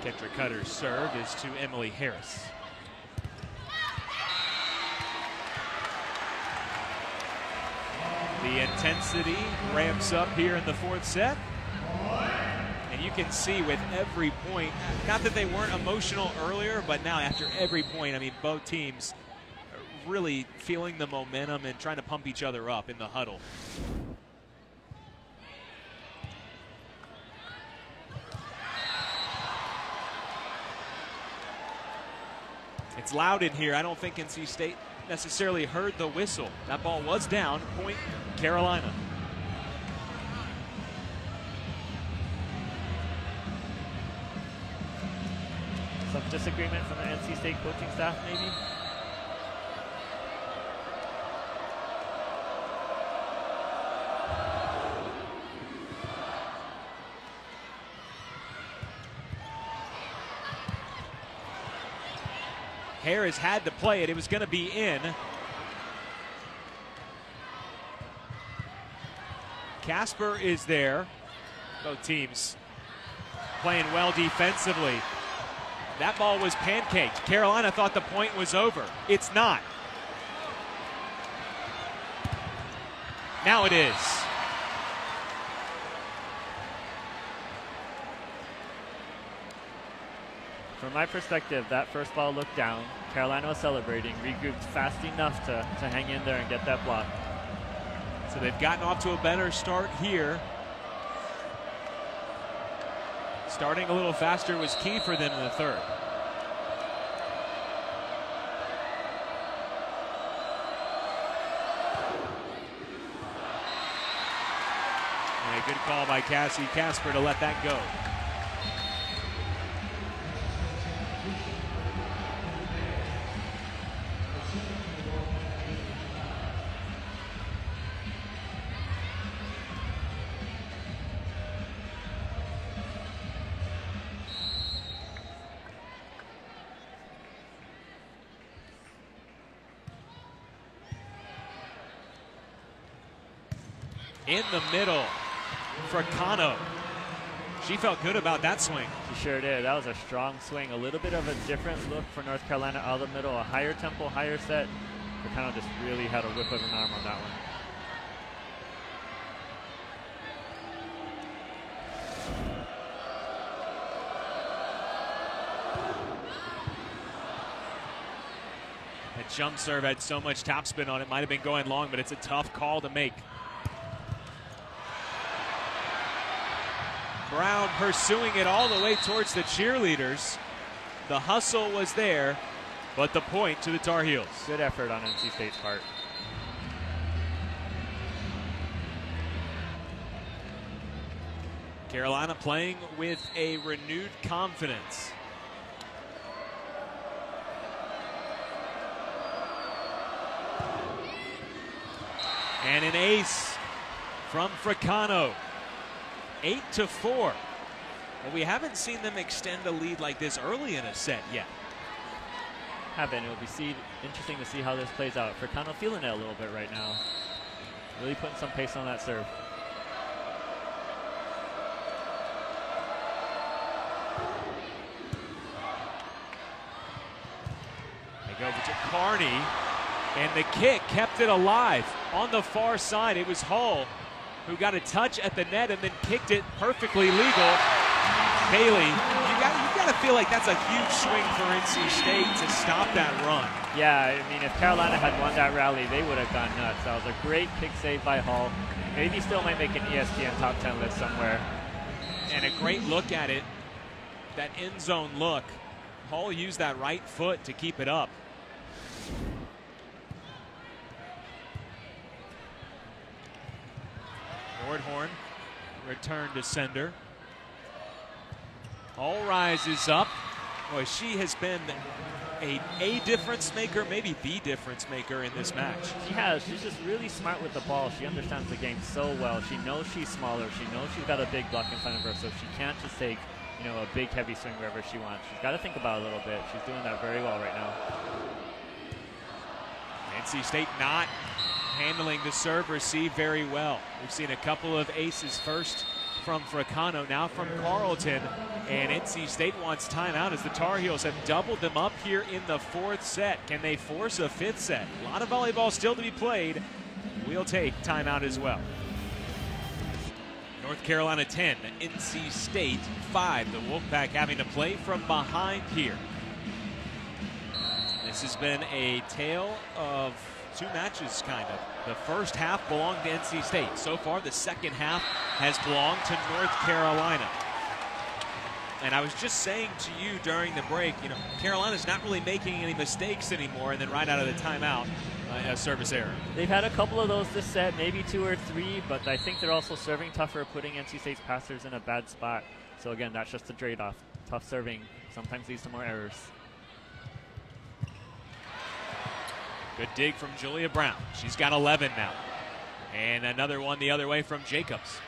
Kendra Cutter's serve is to Emily Harris. The intensity ramps up here in the fourth set. And you can see with every point, not that they weren't emotional earlier, but now after every point, I mean, both teams are really feeling the momentum and trying to pump each other up in the huddle. It's loud in here. I don't think NC State necessarily heard the whistle. That ball was down. Point Carolina. Some disagreement from the NC State coaching staff, maybe? Harris had to play it. It was going to be in. Casper is there. Both teams playing well defensively. That ball was pancaked. Carolina thought the point was over. It's not. Now it is. From my perspective, that first ball looked down. Carolina was celebrating, regrouped fast enough to hang in there and get that block. So they've gotten off to a better start here. Starting a little faster was key for them in the third. And a good call by Cassie Casper to let that go. In the middle, Fracano. She felt good about that swing. She sure did. That was a strong swing. A little bit of a different look for North Carolina out of the middle. A higher tempo, higher set. Fracano just really had a whip of an arm on that one. That jump serve had so much topspin on it. Might have been going long, but it's a tough call to make. Brown pursuing it all the way towards the cheerleaders. The hustle was there, but the point to the Tar Heels. Good effort on NC State's part. Carolina playing with a renewed confidence. And an ace from Fracano. 8-4. Well, we haven't seen them extend a lead like this early in a set yet. Haven't. It'll be interesting to see how this plays out. Fracano feeling it a little bit right now. Really putting some pace on that serve. They go to Carney, and the kick kept it alive. On the far side, it was Hall who got a touch at the net and then kicked it perfectly legal. Bailey, you got to feel like that's a huge swing for NC State to stop that run. Yeah, I mean, if Carolina had won that rally, they would have gone nuts. That was a great kick save by Hall. Maybe still might make an ESPN top 10 list somewhere. And a great look at it, that end zone look. Hall used that right foot to keep it up. Nordhorn return to sender. Hall rises up. Boy, she has been a difference maker, maybe the difference maker in this match. She has. She's just really smart with the ball. She understands the game so well. She knows she's smaller. She knows she's got a big block in front of her, so she can't just take, you know, a big heavy swing wherever she wants. She's got to think about it a little bit. She's doing that very well right now. NC State not handling the serve receive very well. We've seen a couple of aces, first from Fracano, now from Carlton, and NC State wants timeout as the Tar Heels have doubled them up here in the fourth set. Can they force a fifth set? A lot of volleyball still to be played. We'll take timeout as well. North Carolina 10, NC State 5. The Wolfpack having to play from behind here. This has been a tale of two matches, kind of. The first half belonged to NC State. So far, the second half has belonged to North Carolina. And I was just saying to you during the break, you know, Carolina's not really making any mistakes anymore, and then right out of the timeout, a service error. They've had a couple of those this set, maybe 2 or 3, but I think they're also serving tougher, putting NC State's passers in a bad spot. So again, that's just a trade-off. Tough serving sometimes leads to more errors. Good dig from Julia Brown. She's got 11 now. And another one the other way from Jacobs.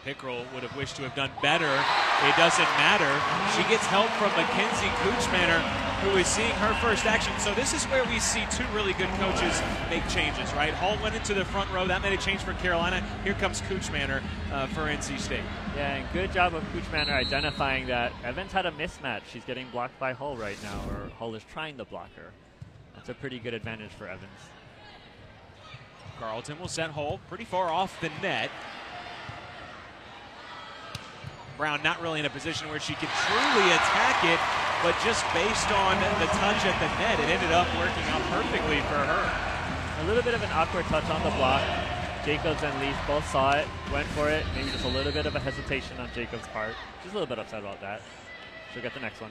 Pickrell would have wished to have done better. It doesn't matter. She gets help from Mackenzie Kuchmaner, who is seeing her first action. So this is where we see two really good coaches make changes, right? Hall went into the front row. That made a change for Carolina. Here comes Kuchmaner for NC State. Yeah, and good job of Kuchmaner identifying that Evans had a mismatch. She's getting blocked by Hull right now, or Hull is trying to block her. That's a pretty good advantage for Evans. Carlton will set Hull pretty far off the net. Brown not really in a position where she can truly attack it, but just based on the touch at the net, it ended up working out perfectly for her. A little bit of an awkward touch on the block. Jacobs and Leaf both saw it, went for it. Maybe just a little bit of a hesitation on Jacobs' part. She's a little bit upset about that. She'll get the next one.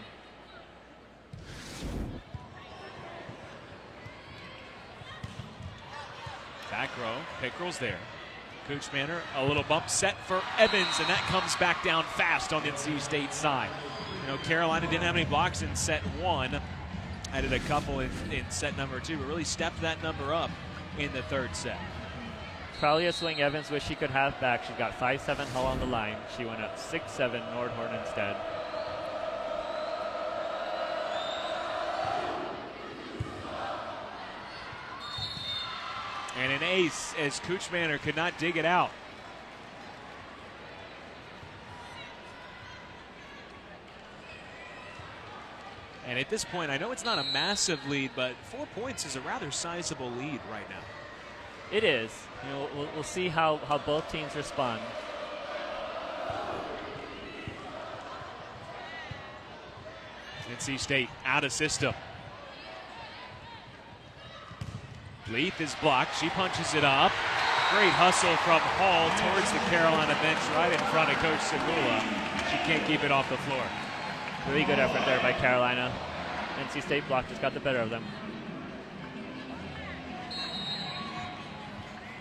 Back row, Pickrell's there. Kuchmaner, a little bump set for Evans, and that comes back down fast on the NC State side. You know, Carolina didn't have any blocks in set one. Added a couple in set number two, but really stepped that number up in the third set. Probably a swing Evans wish she could have back. She got 5-7 Hull on the line. She went up 6-7 Nordhorn instead. And an ace as Kuchmaner could not dig it out. And at this point, I know it's not a massive lead, but 4 points is a rather sizable lead right now. It is. You know, we'll see how both teams respond. NC State out of system. Leith is blocked. She punches it up. Great hustle from Hall towards the Carolina bench right in front of Coach Segula. She can't keep it off the floor. Really good effort there by Carolina. NC State block just got the better of them.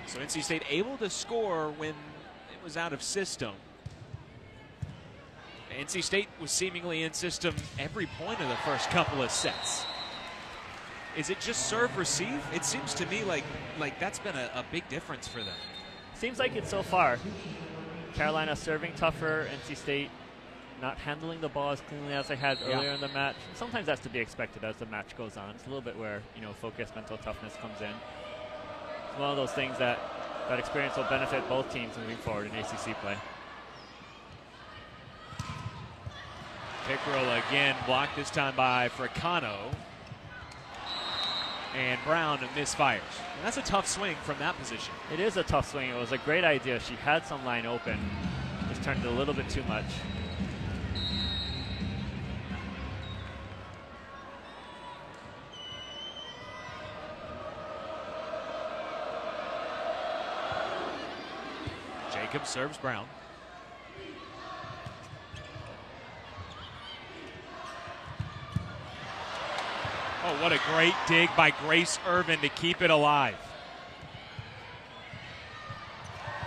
So NC State able to score when it was out of system. NC State was seemingly in system every point of the first couple of sets. Is it just serve receive? It seems to me like that's been a big difference for them. Seems like it so far. Carolina serving tougher, NC State not handling the ball as cleanly as they had earlier in the match. Sometimes that's to be expected as the match goes on. It's a little bit where, you know, focus, mental toughness comes in. It's one of those things that experience will benefit both teams moving forward in ACC play. Pickrell again blocked this time by Fricano. And Brown misfires. And that's a tough swing from that position. It is a tough swing. It was a great idea. She had some line open. Just turned it a little bit too much. Jacob serves Brown. Oh, what a great dig by Grace Irvin to keep it alive.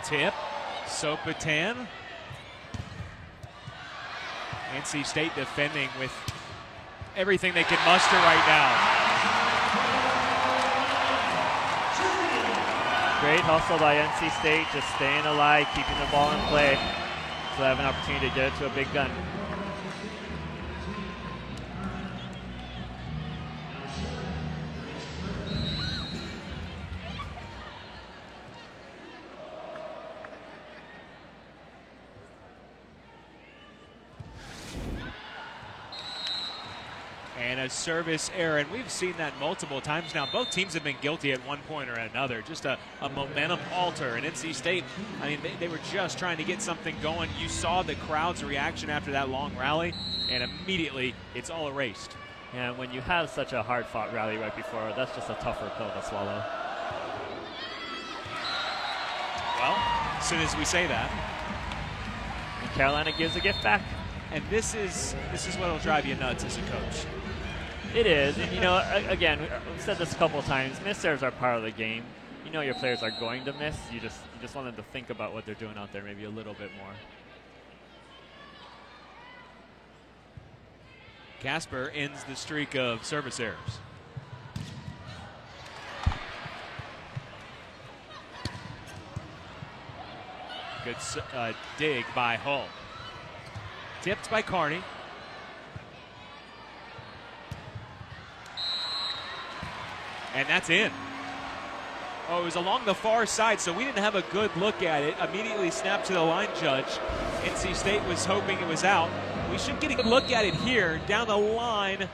Tip, Sopitan. NC State defending with everything they can muster right now. Great hustle by NC State, just staying alive, keeping the ball in play. So they have an opportunity to get it to a big gun. And a service error, and we've seen that multiple times now. Both teams have been guilty at one point or another. Just a momentum alter. And NC State, I mean, they were just trying to get something going. You saw the crowd's reaction after that long rally, and immediately it's all erased. And when you have such a hard-fought rally right before, that's just a tougher pill to swallow. Well, as soon as we say that. And Carolina gives a gift back. And this is what will drive you nuts as a coach. It is. And, you know, again, we've said this a couple of times. Miss serves are part of the game. You know your players are going to miss. You just want them to think about what they're doing out there maybe a little bit more. Casper ends the streak of service errors. Good dig by Hull. Tipped by Carney. And that's in. Oh, it was along the far side, so we didn't have a good look at it. Immediately snapped to the line judge. NC State was hoping it was out. We should get a good look at it here. Down the line.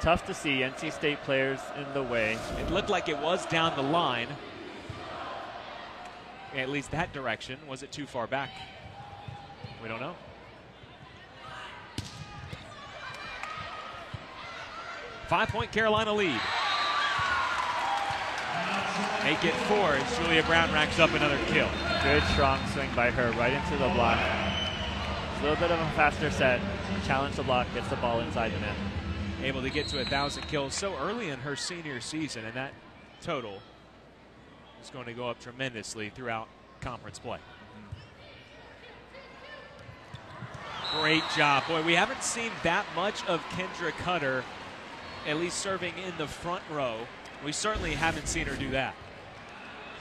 Tough to see. NC State players in the way. It looked like it was down the line. At least that direction. Was it too far back? We don't know. Five-point Carolina lead. Make it 4 as Julia Brown racks up another kill. Good strong swing by her right into the block. It's a little bit of a faster set. Challenge the block, gets the ball inside the net. Able to get to 1,000 kills so early in her senior season, and that total is going to go up tremendously throughout conference play. Great job. Boy, we haven't seen that much of Kendra Cutter, at least serving in the front row. We certainly haven't seen her do that.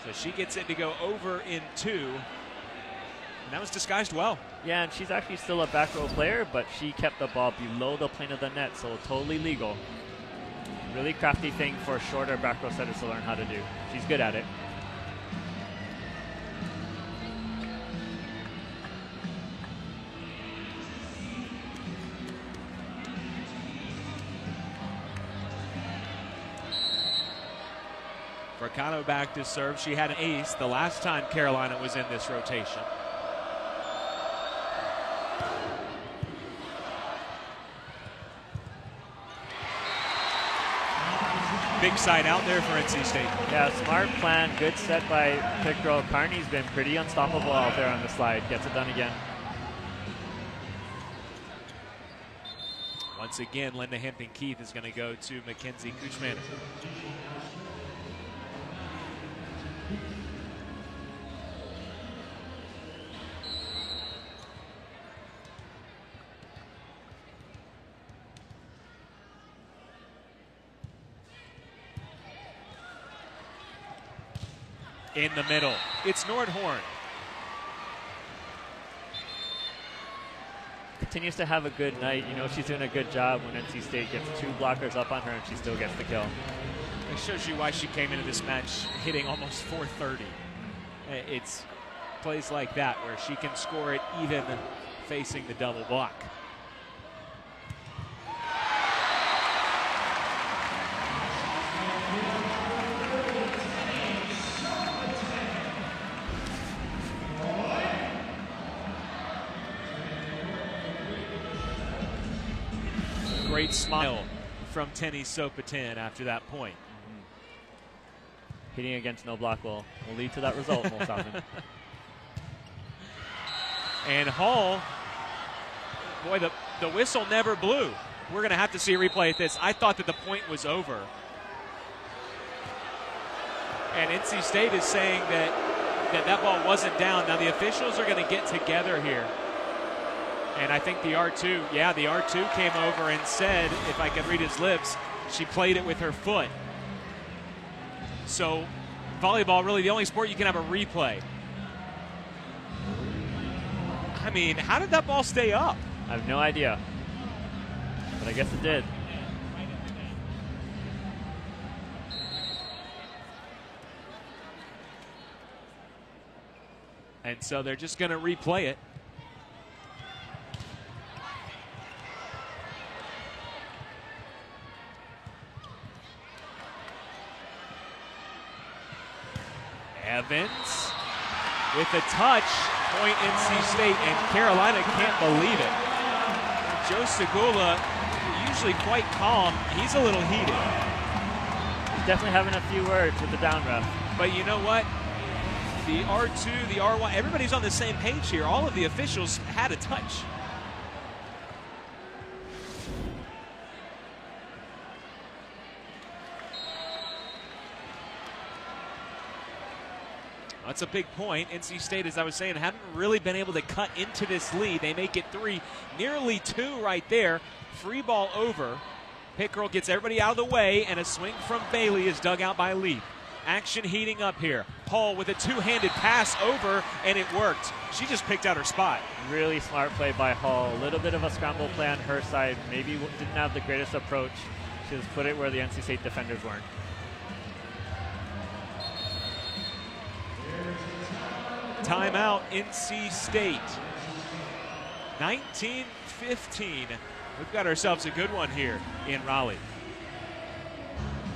So she gets it to go over in 2. And that was disguised well. Yeah, and she's actually still a back row player, but she kept the ball below the plane of the net, so totally legal. Really crafty thing for shorter back row setters to learn how to do. She's good at it. Fracano back to serve. She had an ace the last time Carolina was in this rotation. Big side out there for NC State. Yeah, smart plan. Good set by pick row. Carney's been pretty unstoppable out there on the slide. Gets it done again. Once again, Linda Hemping-Keith is going to go to Mackenzie Kuchman. In the middle, it's Nordhorn. Continues to have a good night. You know, she's doing a good job when NC State gets 2 blockers up on her and she still gets the kill. It shows you why she came into this match hitting almost 430. It's plays like that where she can score it even facing the double block. Great smile from Tenny Sopatin after that point. Hitting against no block will lead to that result most often. And Hull, boy, the whistle never blew. We're going to have to see a replay at this. I thought that the point was over. And NC State is saying that ball wasn't down. Now the officials are going to get together here. And I think the R2, yeah, the R2 came over and said, if I could read his lips, she played it with her foot. So volleyball, really the only sport you can have a replay. I mean, how did that ball stay up? I have no idea, but I guess it did. And so they're just going to replay it. Evans with a touch, point NC State, and Carolina can't believe it. Joe Segula, usually quite calm, he's a little heated. He's definitely having a few words with the down ref. But you know what? The R2, the R1, everybody's on the same page here. All of the officials had a touch. That's a big point. NC State, as I was saying, haven't really been able to cut into this lead. They make it 3, nearly 2 right there. Free ball over. Pickerel gets everybody out of the way, and a swing from Bailey is dug out by Lee. Action heating up here. Hall with a two-handed pass over, and it worked. She just picked out her spot. Really smart play by Hall. A little bit of a scramble play on her side. Maybe didn't have the greatest approach. She just put it where the NC State defenders weren't. Timeout, NC State. 19-15. We've got ourselves a good one here in Raleigh.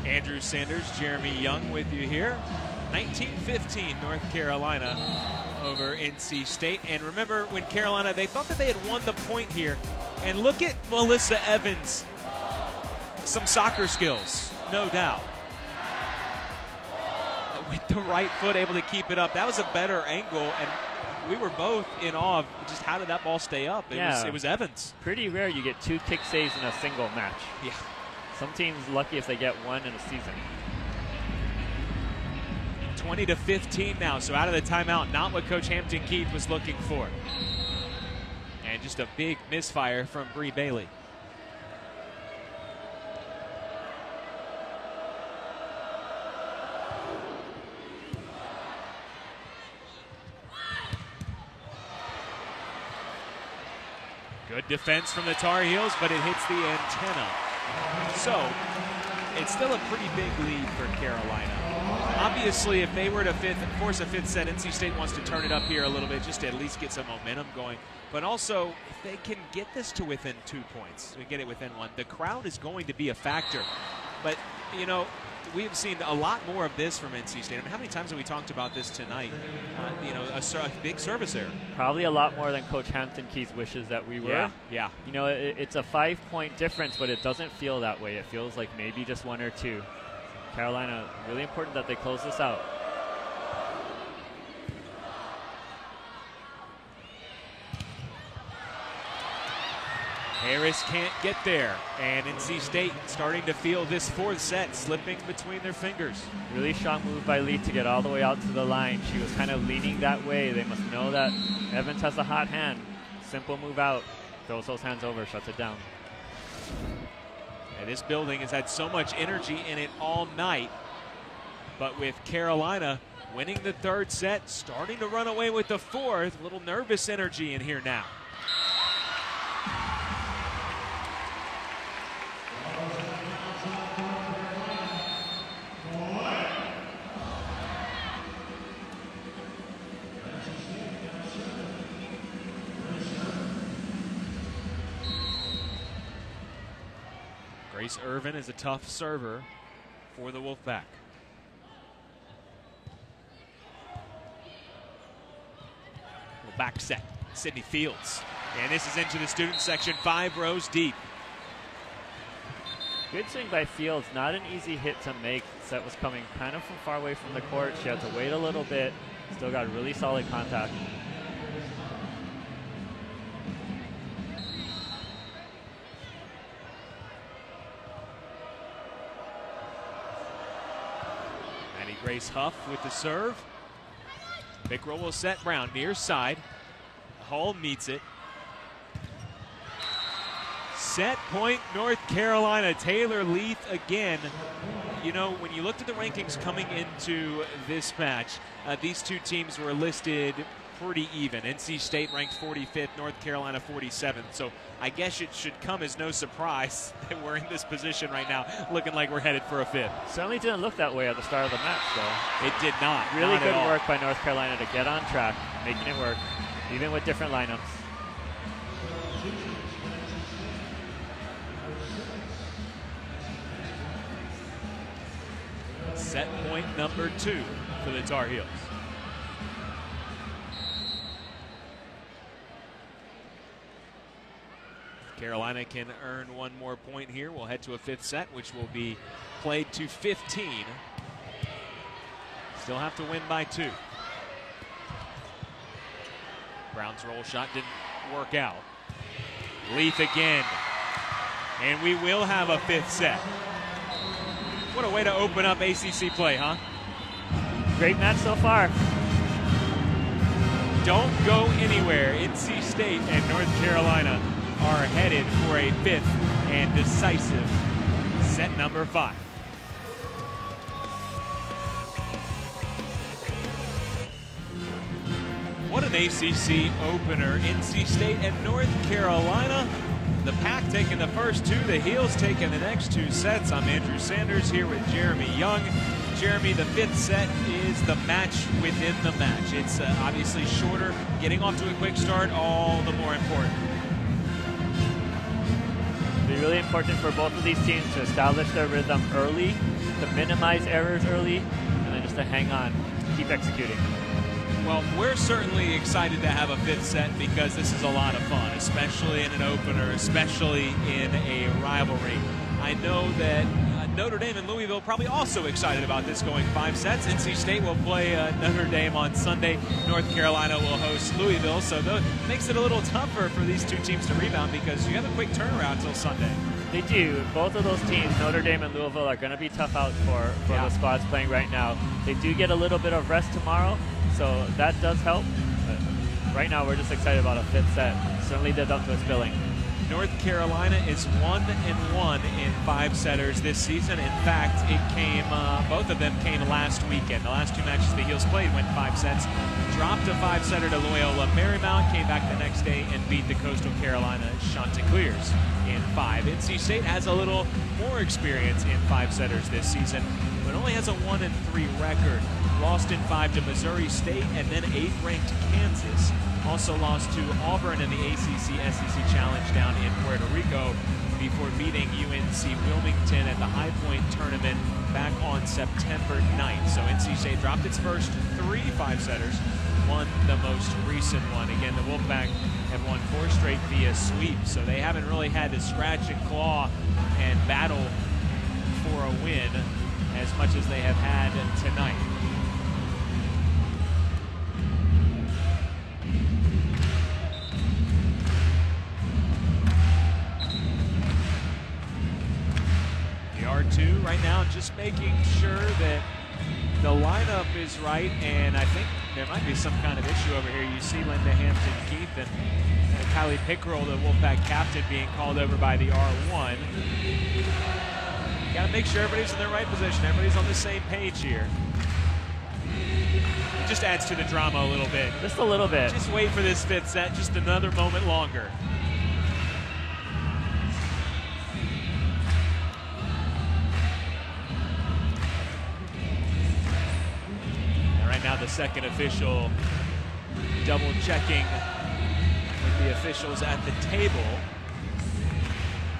Andrew Sanders, Jeremy Young with you here. 19-15 North Carolina over NC State. And remember when Carolina, they thought that they had won the point here. And look at Melissa Evans. Some soccer skills, no doubt. With the right foot able to keep it up. That was a better angle, and we were both in awe of just how did that ball stay up. It was Evans. Pretty rare you get 2 kick saves in a single match. Yeah. Some teams lucky if they get 1 in a season. 20-15 now, so out of the timeout, not what Coach Hampton Keith was looking for. And just a big misfire from Bree Bailey. Good defense from the Tar Heels, but it hits the antenna. So, it's still a pretty big lead for Carolina. Obviously, if they were to force a fifth set, NC State wants to turn it up here a little bit just to at least get some momentum going. But also, if they can get this to within 2 points, we get it within 1, the crowd is going to be a factor. But, you know, we've seen a lot more of this from NC State. I mean, how many times have we talked about this tonight? You know, a big service error. Probably a lot more than Coach Hampton Keith wishes that we were. Yeah. You know, it's a 5-point difference, but it doesn't feel that way. It feels like maybe just 1 or 2. Carolina, really important that they close this out. Harris can't get there, and NC State starting to feel this 4th set slipping between their fingers. Really strong move by Lee to get all the way out to the line. She was kind of leaning that way. They must know that Evans has a hot hand. Simple move out, throws those hands over, shuts it down. And this building has had so much energy in it all night, but with Carolina winning the 3rd set, starting to run away with the 4th, a little nervous energy in here now. Grace Irvin is a tough server for the Wolfpack. Back set, Sydney Fields. And this is into the student section, 5 rows deep. Good swing by Fields, not an easy hit to make. Set was coming kind of from far away from the court. She had to wait a little bit, still got really solid contact. Grace Huff with the serve. Pickrell will set Brown near side. Hall meets it. Set point North Carolina. Taylor Leith again. You know, when you looked at the rankings coming into this match, these two teams were listed pretty even. NC State ranked 45th, North Carolina 47th. So I guess it should come as no surprise that we're in this position right now, looking like we're headed for a 5th. Certainly didn't look that way at the start of the match, though. It did not. Really not good work by North Carolina to get on track, making it work, even with different lineups. Set point number 2 for the Tar Heels. Carolina can earn 1 more point here. We'll head to a 5th set, which will be played to 15. Still have to win by 2. Brown's roll shot didn't work out. Leith again. And we will have a 5th set. What a way to open up ACC play, huh? Great match so far. Don't go anywhere. NC State and North Carolina are headed for a 5th and decisive set number 5. What an ACC opener. NC State and North Carolina. The Pack taking the first two, the Heels taking the next two sets. I'm Andrew Sanders here with Jeremy Young. Jeremy, the fifth set is the match within the match. It's obviously shorter. Getting off to a quick start, all the more important. It'll be really important for both of these teams to establish their rhythm early, to minimize errors early, and then just to hang on, keep executing. Well, we're certainly excited to have a fifth set because this is a lot of fun, especially in an opener, especially in a rivalry. I know that Notre Dame and Louisville probably also excited about this going 5 sets. NC State will play Notre Dame on Sunday. North Carolina will host Louisville, so that makes it a little tougher for these two teams to rebound because you have a quick turnaround until Sunday. They do. Both of those teams, Notre Dame and Louisville, are going to be tough out for the squads playing right now. They do get a little bit of rest tomorrow, so that does help. But right now, we're just excited about a fifth set. Certainly lived up to its billing. North Carolina is 1-1 in 5-setters this season. In fact, both of them came last weekend. The last two matches the Heels played went 5 sets. Dropped a 5-setter to Loyola Marymount, came back the next day and beat the Coastal Carolina Chanticleers in 5. NC State has a little more experience in 5-setters this season, but only has a 1-3 record. Lost in 5 to Missouri State and then 8th-ranked Kansas. Also lost to Auburn in the ACC-SEC Challenge down in Puerto Rico before beating UNC Wilmington at the High Point tournament back on September 9th. So NC State dropped its first 3 5-setters, won the most recent one. Again, the Wolfpack have won 4 straight via sweep, so they haven't really had to scratch and claw and battle for a win as much as they have had tonight. R2 right now, just making sure that the lineup is right, and I think there might be some kind of issue over here. You see Linda Hampton-Keith and Kylie Pickrell, the Wolfpack captain, being called over by the R1. Got to make sure everybody's in the right position. Everybody's on the same page here. It just adds to the drama a little bit. Just a little bit. Just wait for this fifth set just another moment longer. Now the second official double checking with the officials at the table.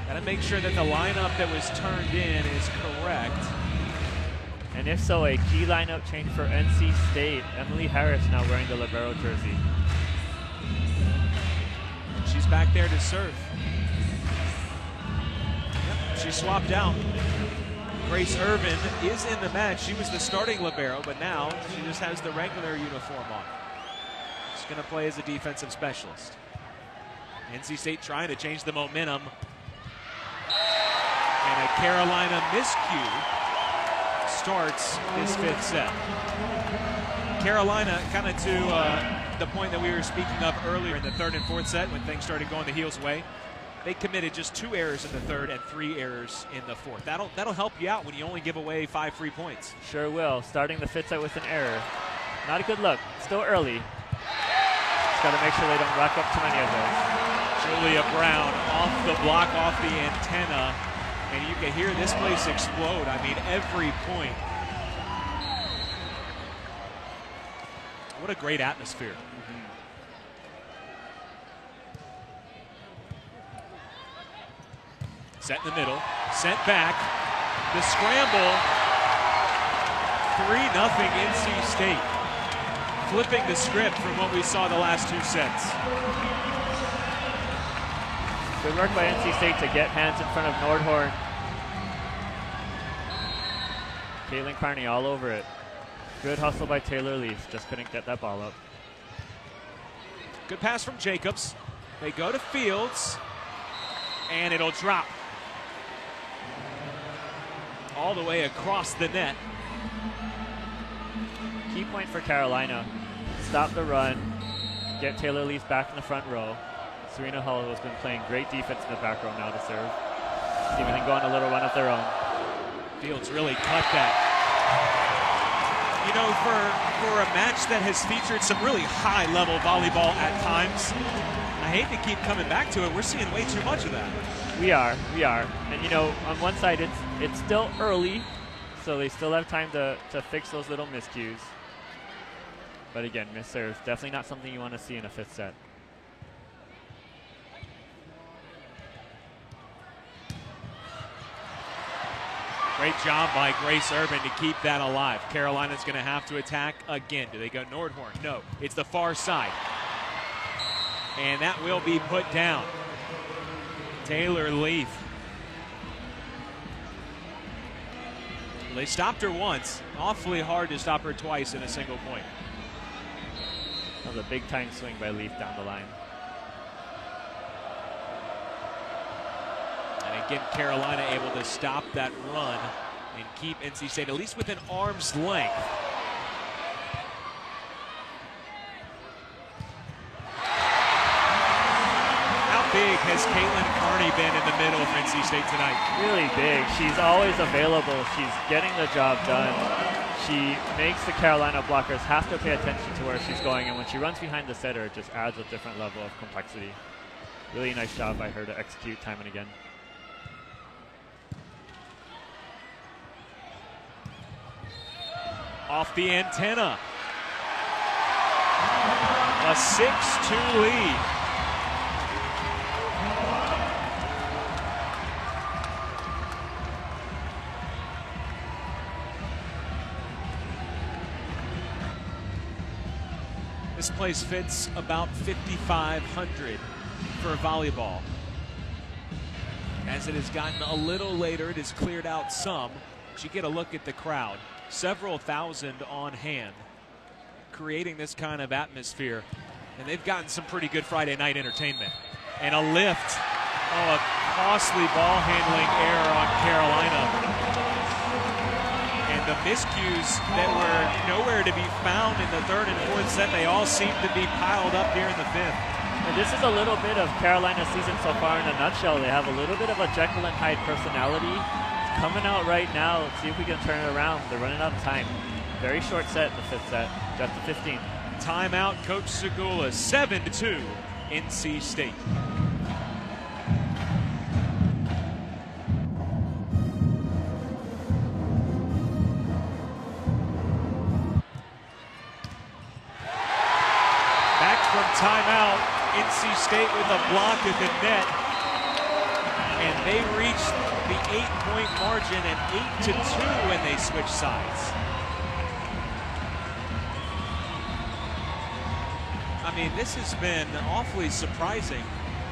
Got to make sure that the lineup that was turned in is correct. And if so, a key lineup change for NC State. Emily Harris now wearing the libero jersey. She's back there to serve. Yep, she swapped out. Grace Irvin is in the match. She was the starting libero, but now she just has the regular uniform on. She's going to play as a defensive specialist. NC State trying to change the momentum. And a Carolina miscue starts this fifth set. Carolina kind of to the point that we were speaking of earlier in the third and fourth set when things started going the Heels' way. They committed just 2 errors in the third and 3 errors in the fourth. That'll help you out when you only give away 5 free points. Sure will. Starting the fifth set with an error. Not a good look. Still early. Just got to make sure they don't rack up too many of those. Julia Brown off the block, off the antenna, and you can hear this place explode. I mean, every point. What a great atmosphere. Set in the middle, sent back, the scramble, 3-0 NC State. Flipping the script from what we saw the last 2 sets. Good work by NC State to get hands in front of Nordhorn. Caitlin Carney all over it. Good hustle by Taylor Leaf, just couldn't get that ball up. Good pass from Jacobs. They go to Fields, and it'll drop all the way across the net. Key point for Carolina. Stop the run, get Taylor Leaf back in the front row. Serena Hull has been playing great defense in the back row now to serve. See if they can go on a little run of their own. Fields really cut that. You know, for a match that has featured some really high-level volleyball at times, I hate to keep coming back to it. We're seeing way too much of that. We are. And you know, on one side, it's still early, so they still have time to fix those little miscues. But again, missed serves, definitely not something you want to see in a fifth set. Great job by Grace Urban to keep that alive. Carolina's going to have to attack again. Do they go Nordhorn? No, it's the far side. And that will be put down. Taylor Leaf. They stopped her once. Awfully hard to stop her twice in a single point. That was a big time swing by Leaf down the line. And again, Carolina able to stop that run and keep NC State at least within arm's length. How big has Caitlin Carney been in the middle for NC State tonight? Really big. She's always available. She's getting the job done. She makes the Carolina blockers have to pay attention to where she's going, and when she runs behind the setter, it just adds a different level of complexity. Really nice job by her to execute time and again. Off the antenna. A 6-2 lead. This place fits about 5,500 for volleyball. As it has gotten a little later, it has cleared out some. But you get a look at the crowd. Several thousand on hand, creating this kind of atmosphere. And they've gotten some pretty good Friday night entertainment. And a lift. Oh, a costly ball handling error on Carolina. And the miscues that were nowhere to be found in the third and fourth set, they all seem to be piled up here in the fifth. And this is a little bit of Carolina's season so far in a nutshell. They have a little bit of a Jekyll and Hyde personality. Coming out right now. Let's see if we can turn it around. They're running out of time. Very short set in the fifth set, just to 15. Timeout, Coach Segula, 7-2, NC State. Back from timeout, NC State with a block at the net. And they reached the 8-point margin at 8-2 when they switch sides. I mean, this has been awfully surprising,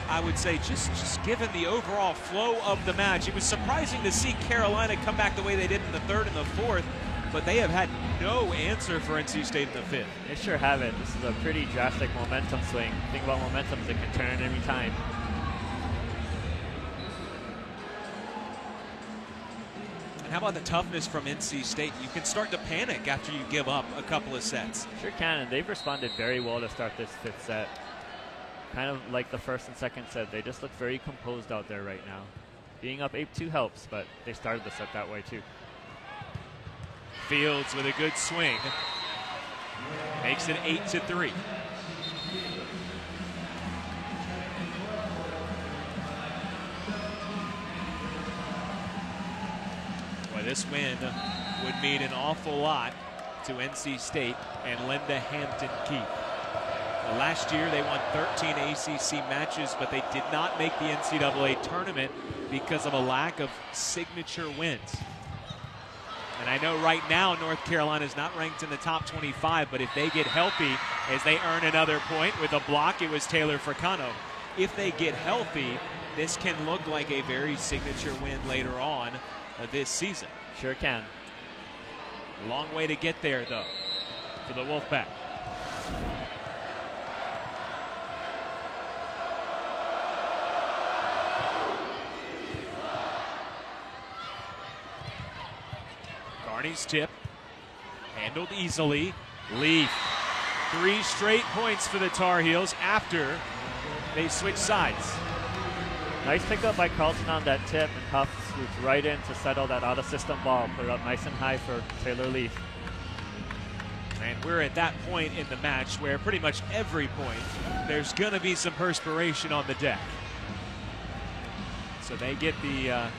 I would say, just given the overall flow of the match. It was surprising to see Carolina come back the way they did in the third and the fourth, but they have had no answer for NC State in the fifth. They sure haven't. This is a pretty drastic momentum swing. Think about momentum, it can turn every time. And how about the toughness from NC State? You can start to panic after you give up a couple of sets. Sure can, and they've responded very well to start this fifth set. Kind of like the first and second set, they just look very composed out there right now. Being up 8-2 helps, but they started the set that way too. Fields with a good swing. Makes it 8-3. This win would mean an awful lot to NC State and Linda Hampton Keith. Last year they won 13 ACC matches, but they did not make the NCAA tournament because of a lack of signature wins. And I know right now North Carolina is not ranked in the top 25, but if they get healthy, as they earn another point with a block, it was Taylor Fricano. If they get healthy, this can look like a very signature win later on this season. Sure can. Long way to get there, though, for the Wolfpack. Carney's tip, handled easily. Leaf, 3 straight points for the Tar Heels after they switch sides. Nice pickup by Carlson on that tip, and Huff swoops right in to settle that out-of-system ball. Put it up nice and high for Taylor Leaf. we're at that point in the match where pretty much every point there's going to be some perspiration on the deck. So they get the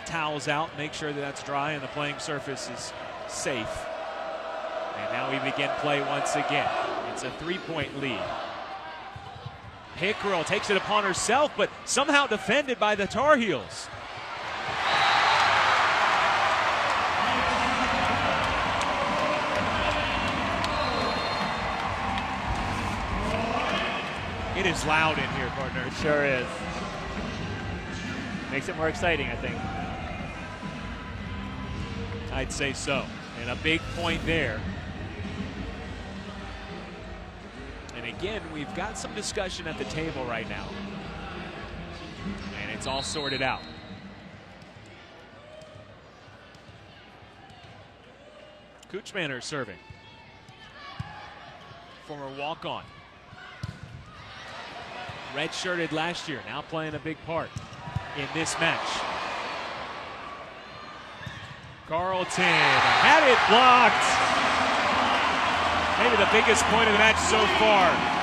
towels out, make sure that that's dry and the playing surface is safe. And now we begin play once again. It's a 3-point lead. Pickrell takes it upon herself, but somehow defended by the Tar Heels. It is loud in here, partner. It sure is. Makes it more exciting, I think. I'd say so. And a big point there. And again, we've got some discussion at the table right now. And it's all sorted out. Kuchmaner serving. Former walk-on. Red-shirted last year, now playing a big part in this match. Carlton had it blocked. Maybe the biggest point of the match so far.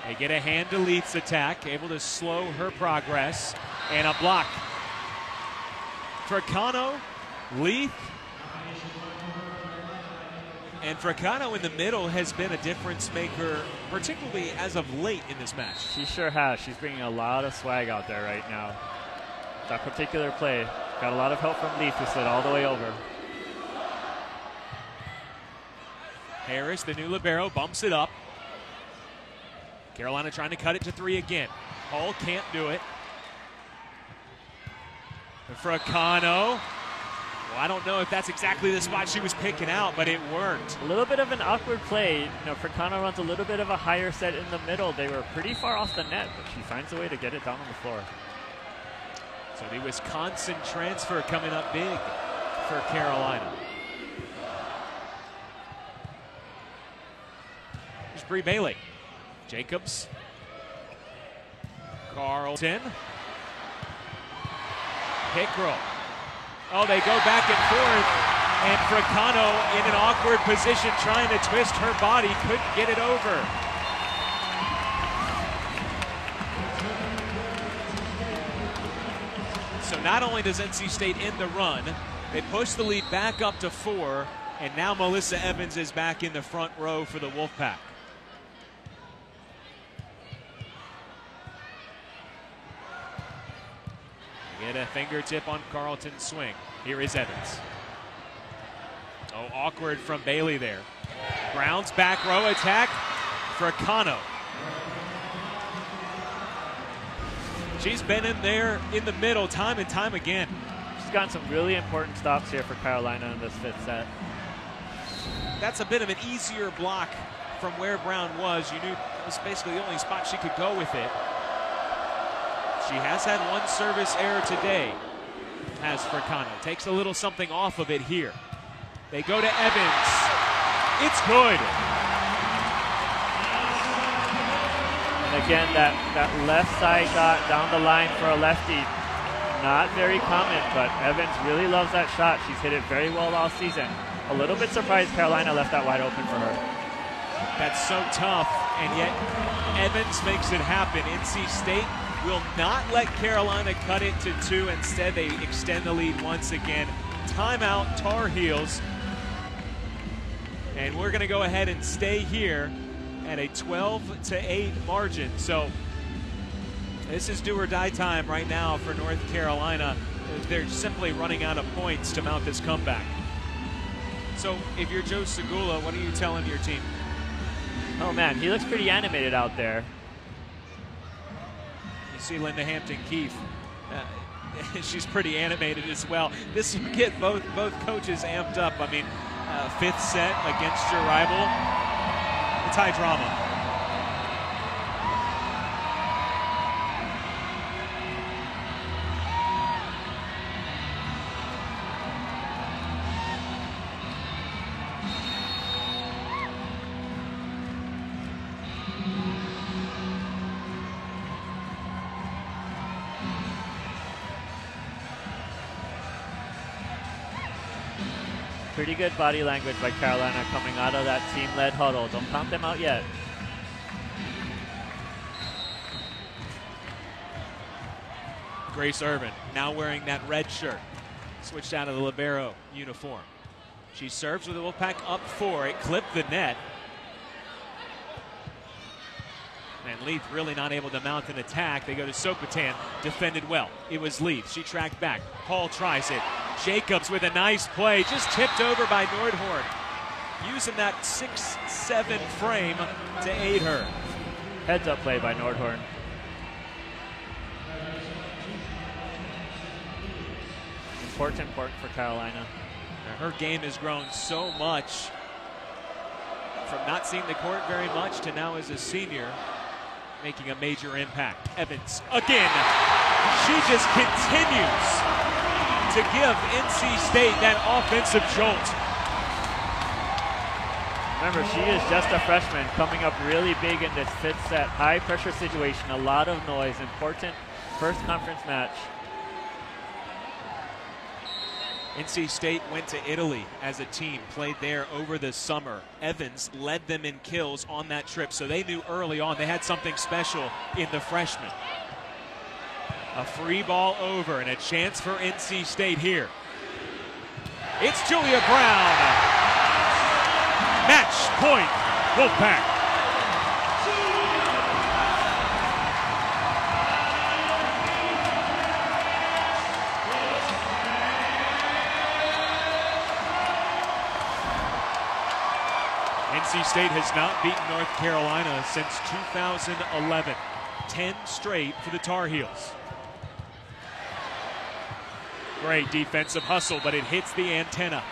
They get a hand to Leith's attack, able to slow her progress, and a block. Fracano, Leith, and Fracano in the middle has been a difference maker, particularly as of late in this match. She sure has. She's bringing a lot of swag out there right now. That particular play got a lot of help from Leith, who slid all the way over. Harris, the new libero, bumps it up. Carolina trying to cut it to 3 again. Hull can't do it. Fracano. Well, I don't know if that's exactly the spot she was picking out, but it worked. A little bit of an awkward play. You know, Fracano runs a little bit of a higher set in the middle. They were pretty far off the net, but she finds a way to get it down on the floor. So the Wisconsin transfer coming up big for Carolina. Here's Bree Bailey. Jacobs. Carlton. Pickrell. Oh, they go back and forth, and Fracano in an awkward position trying to twist her body, couldn't get it over. So not only does NC State end the run, they push the lead back up to 4, and now Melissa Evans is back in the front row for the Wolfpack. Get a fingertip on Carlton's swing. Here is Evans. Oh, awkward from Bailey there. Brown's back row attack. Fracano. She's been in there in the middle time and time again. She's gotten some really important stops here for Carolina in this 5th set. That's a bit of an easier block from where Brown was. You knew it was basically the only spot she could go with it. She has had one service error today, as Fracano. Takes a little something off of it here. They go to Evans. It's good. And again, that left side got down the line for a lefty. Not very common, but Evans really loves that shot. She's hit it very well all season. A little bit surprised Carolina left that wide open for her. That's so tough, and yet Evans makes it happen. NC State will not let Carolina cut it to 2. Instead, they extend the lead once again. Timeout, Tar Heels. And we're going to go ahead and stay here at a 12-8 margin. So this is do or die time right now for North Carolina. They're simply running out of points to mount this comeback. So if you're Joe Segula, what are you telling your team? Oh man, he looks pretty animated out there. You see Linda Hampton-Keefe. She's pretty animated as well. This will get both coaches amped up. I mean, 5th set against your rival. It's high drama. Pretty good body language by Carolina coming out of that team-led huddle. Don't count them out yet. Grace Irvin now wearing that red shirt. Switched out of the libero uniform. She serves with the Wolfpack up 4. It clipped the net. And Leith really not able to mount an attack. They go to Sopotan, defended well. It was Leith. She tracked back. Hall tries it. Jacobs with a nice play, just tipped over by Nordhorn. Using that 6-7 frame to aid her. Heads up play by Nordhorn. Important for Carolina. Her game has grown so much from not seeing the court very much to now as a senior making a major impact. Evans again. She just continues to give NC State that offensive jolt. Remember, she is just a freshman coming up really big in this fifth set. High pressure situation, a lot of noise. Important first conference match. NC State went to Italy as a team, played there over the summer. Evans led them in kills on that trip, so they knew early on they had something special in the freshman. A free ball over and a chance for NC State here. It's Julia Brown. Match point, Wolfpack. NC State has not beaten North Carolina since 2011. 10 straight for the Tar Heels. Great defensive hustle, but it hits the antenna.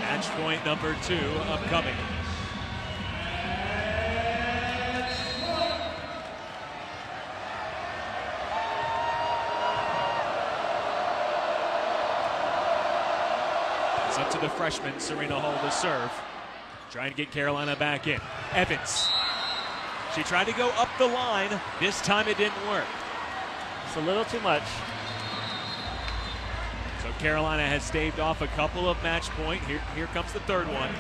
Match point number 2 upcoming. It's up to the freshman, Serena Hall, to serve. Trying to get Carolina back in. Evans. She tried to go up the line. This time it didn't work. It's a little too much. So Carolina has staved off a couple of match point. Here comes the third one.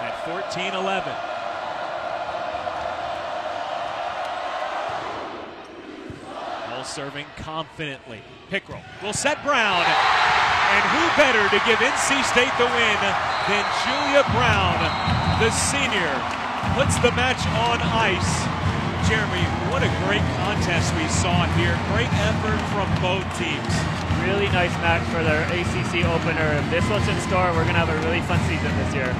At 14-11. All serving confidently. Pickrell will set Brown. And who better to give NC State the win than Julia Brown, the senior, puts the match on ice. Jeremy, what a great contest we saw here. Great effort from both teams. Really nice match for their ACC opener. If this was in store, we're going to have a really fun season this year.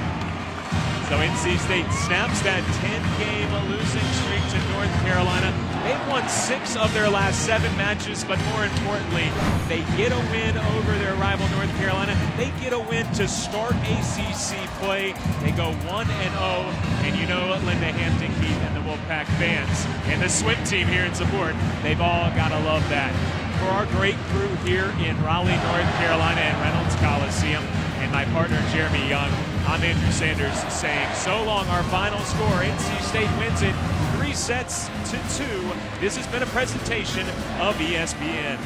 So NC State snaps that 10-game losing streak to North Carolina. They've won 6 of their last 7 matches, but more importantly, they get a win over their rival North Carolina. They get a win to start ACC play. They go 1-0, and you know Linda Hampton Keith and the Wolfpack fans and the swim team here in support, they've all got to love that. For our great crew here in Raleigh, North Carolina and Reynolds Coliseum, and my partner Jeremy Young, I'm Andrew Sanders saying so long. Our final score, NC State wins it 3-2. This has been a presentation of ESPN.